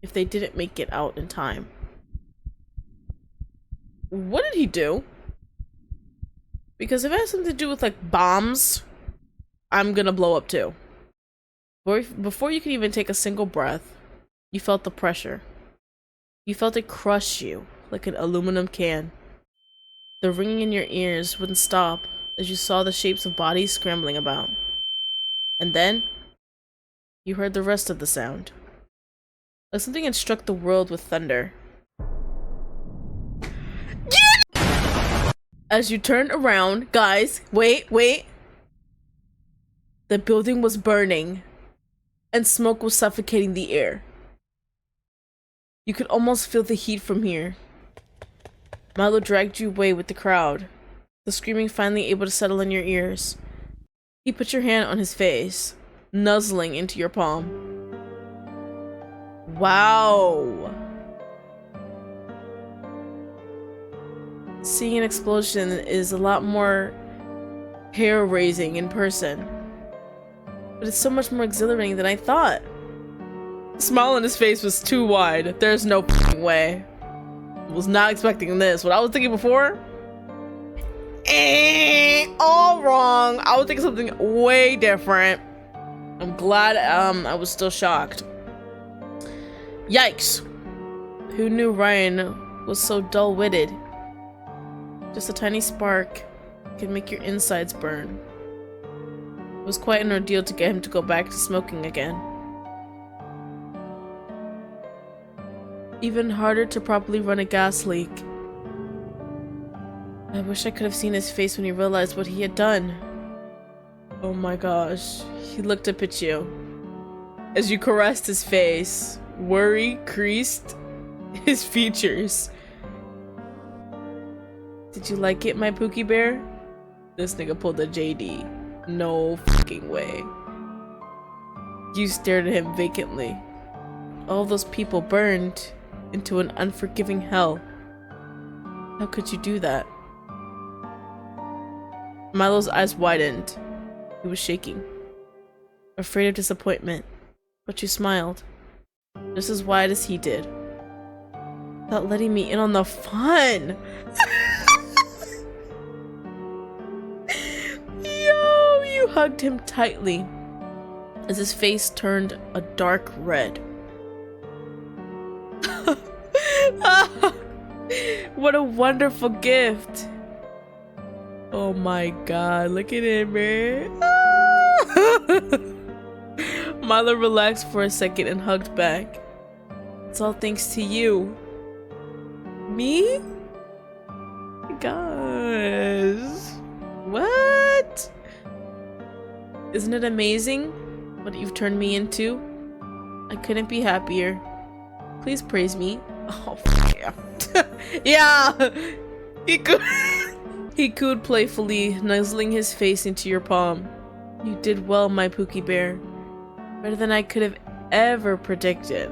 If they didn't make it out in time. What did he do? Because if it has something to do with like bombs, I'm gonna blow up too. Before you could even take a single breath, you felt the pressure. You felt it crush you like an aluminum can. The ringing in your ears wouldn't stop as you saw the shapes of bodies scrambling about. And then, you heard the rest of the sound. Like something had struck the world with thunder. As you turned around, guys, wait. The building was burning, and smoke was suffocating the air. You could almost feel the heat from here. Milo dragged you away with the crowd, the screaming finally able to settle in your ears. He put your hand on his face, nuzzling into your palm. Wow. Seeing an explosion is a lot more hair-raising in person. But it's so much more exhilarating than I thought. The smile on his face was too wide. There's no f***ing way. Was not expecting this. What I was thinking before? All wrong. I was thinking something way different. I'm glad I was still shocked. Yikes. Who knew Ryan was so dull-witted? Just a tiny spark can make your insides burn. It was quite an ordeal to get him to go back to smoking again. Even harder to properly run a gas leak. I wish I could have seen his face when he realized what he had done. Oh my gosh. He looked up at you. As you caressed his face, worry creased his features. Did you like it, my Pookie Bear? This nigga pulled a JD. No fucking way. You stared at him vacantly. All those people burned into an unforgiving hell. How could you do that? Milo's eyes widened. He was shaking, afraid of disappointment, but you smiled, just as wide as he did. Without letting me in on the fun! Yo, you hugged him tightly as his face turned a dark red. What a wonderful gift! Oh my god, look at him, man. Milo relaxed for a second and hugged back. It's all thanks to you. Me? Gosh. What? Isn't it amazing what you've turned me into? I couldn't be happier. Please praise me. Oh, yeah. Yeah! He could. He cooed playfully, nuzzling his face into your palm. You did well, my Pookie Bear. Better than I could have ever predicted.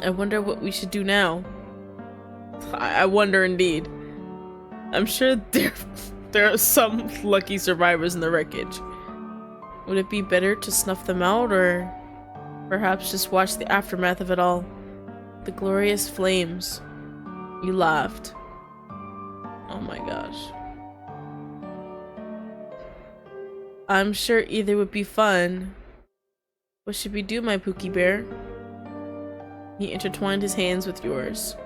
I wonder what we should do now. I wonder indeed. I'm sure there are some lucky survivors in the wreckage. Would it be better to snuff them out, or perhaps just watch the aftermath of it all? The glorious flames. You laughed. Oh my gosh. I'm sure either would be fun. What should we do, my Pookie Bear? He intertwined his hands with yours.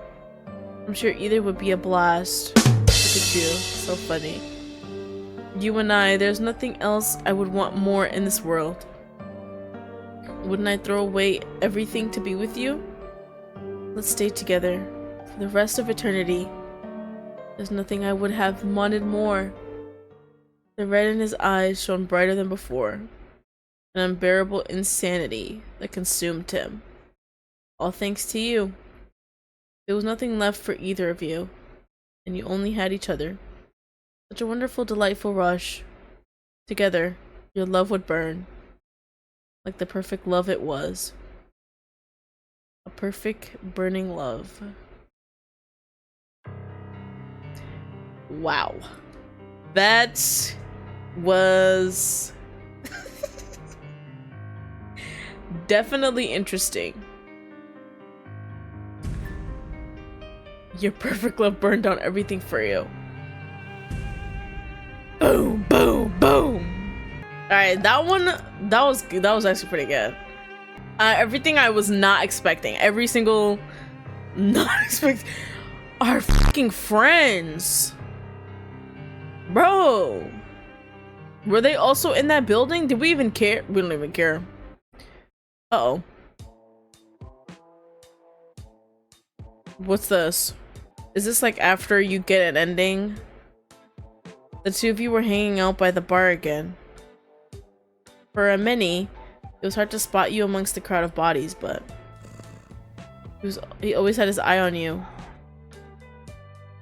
I'm sure either would be a blast. Look at you. So funny. You and I, there's nothing else I would want more in this world. Wouldn't I throw away everything to be with you? Let's stay together for the rest of eternity. There's nothing I would have wanted more. The red in his eyes shone brighter than before. An unbearable insanity that consumed him. All thanks to you. There was nothing left for either of you, and you only had each other. Such a wonderful, delightful rush. Together, your love would burn. Like the perfect love it was. A perfect, burning love. Wow. That was definitely interesting. Your perfect love burned down everything for you. Boom, boom, boom. Alright, that was good. That was actually pretty good. Everything I was not expecting. Every single not expecting. Our fucking friends. Bro. Were they also in that building? Did we even care? We don't even care. Uh-oh. What's this? Is this like after you get an ending? The two of you were hanging out by the bar again. For a mini, it was hard to spot you amongst the crowd of bodies, but he always had his eye on you.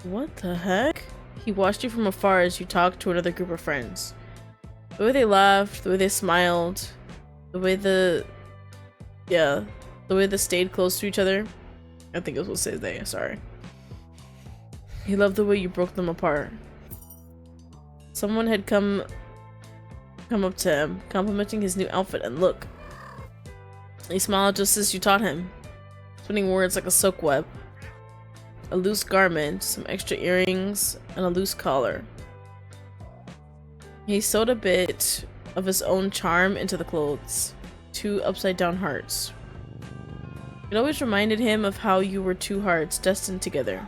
What the heck? He watched you from afar as you talked to another group of friends. The way they laughed, the way they smiled, the way they stayed close to each other. I think it was what they, sorry. He loved the way you broke them apart. Someone had come up to him, complimenting his new outfit and look. He smiled just as you taught him, spinning words like a silk web. A loose garment, some extra earrings, and a loose collar. He sewed a bit of his own charm into the clothes. 2 upside-down hearts. It always reminded him of how you were 2 hearts destined together.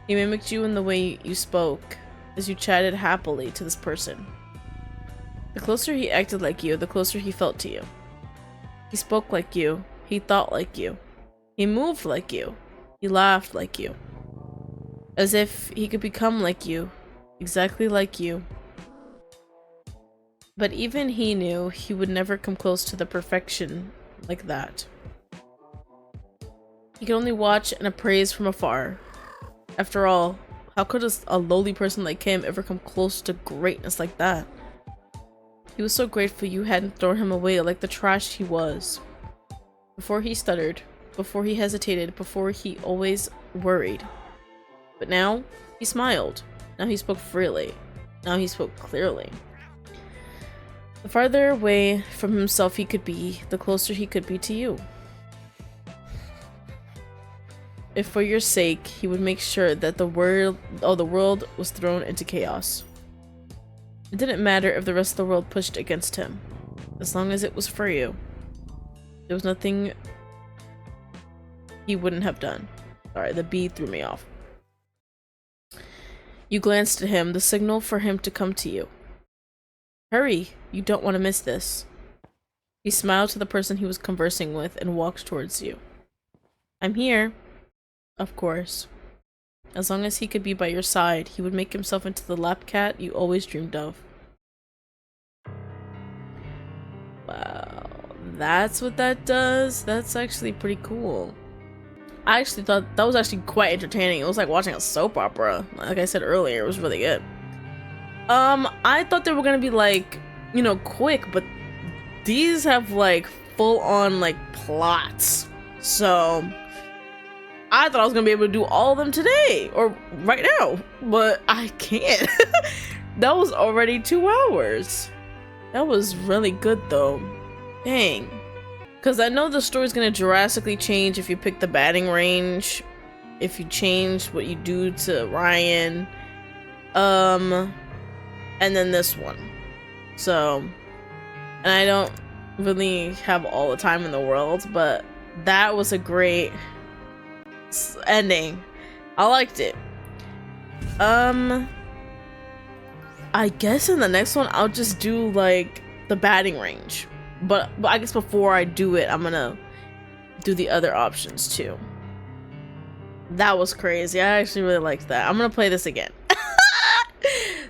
He mimicked you in the way you spoke, as you chatted happily to this person. The closer he acted like you, the closer he felt to you. He spoke like you. He thought like you. He moved like you. He laughed like you. As if he could become like you. Exactly like you. But even he knew he would never come close to the perfection like that. He could only watch and appraise from afar. After all, how could a lowly person like him ever come close to greatness like that? He was so grateful you hadn't thrown him away like the trash he was. Before he stuttered, before he hesitated, before he always worried. But now, he smiled. Now he spoke freely. Now he spoke clearly. The farther away from himself he could be, the closer he could be to you. If for your sake, he would make sure that the world was thrown into chaos. It didn't matter if the rest of the world pushed against him, as long as it was for you. There was nothing he wouldn't have done. Sorry, the B threw me off. You glanced at him, the signal for him to come to you. Hurry, you don't want to miss this. He smiled to the person he was conversing with and walked towards you. I'm here. Of course. As long as he could be by your side, he would make himself into the lap cat you always dreamed of. Wow, that's what that does? That's actually pretty cool. I actually thought that was actually quite entertaining. It was like watching a soap opera. Like I said earlier, it was really good. I thought they were gonna be like, you know, quick, but these have like full on like plots. So I thought I was gonna be able to do all of them today or right now, but I can't. That was already 2 hours. That was really good though. Dang. Because I know the story's gonna drastically change if you pick the batting range, if you change what you do to Ryan, and then this one. So, and I don't really have all the time in the world, but that was a great ending. I liked it. I guess in the next one I'll just do like the batting range, but I guess before I do it I'm gonna do the other options too. That was crazy. I actually really liked that. I'm gonna play this again.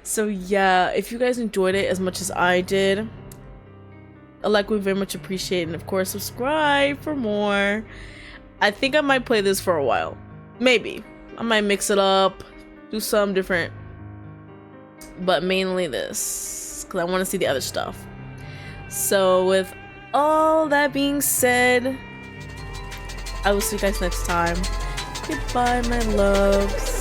So yeah, if you guys enjoyed it as much as I did, a like would be very much appreciated, and of course subscribe for more. I think I might play this for a while. Maybe I might mix it up, do some different, but mainly this because I want to see the other stuff. So with all that being said, I will see you guys next time. Goodbye, my loves.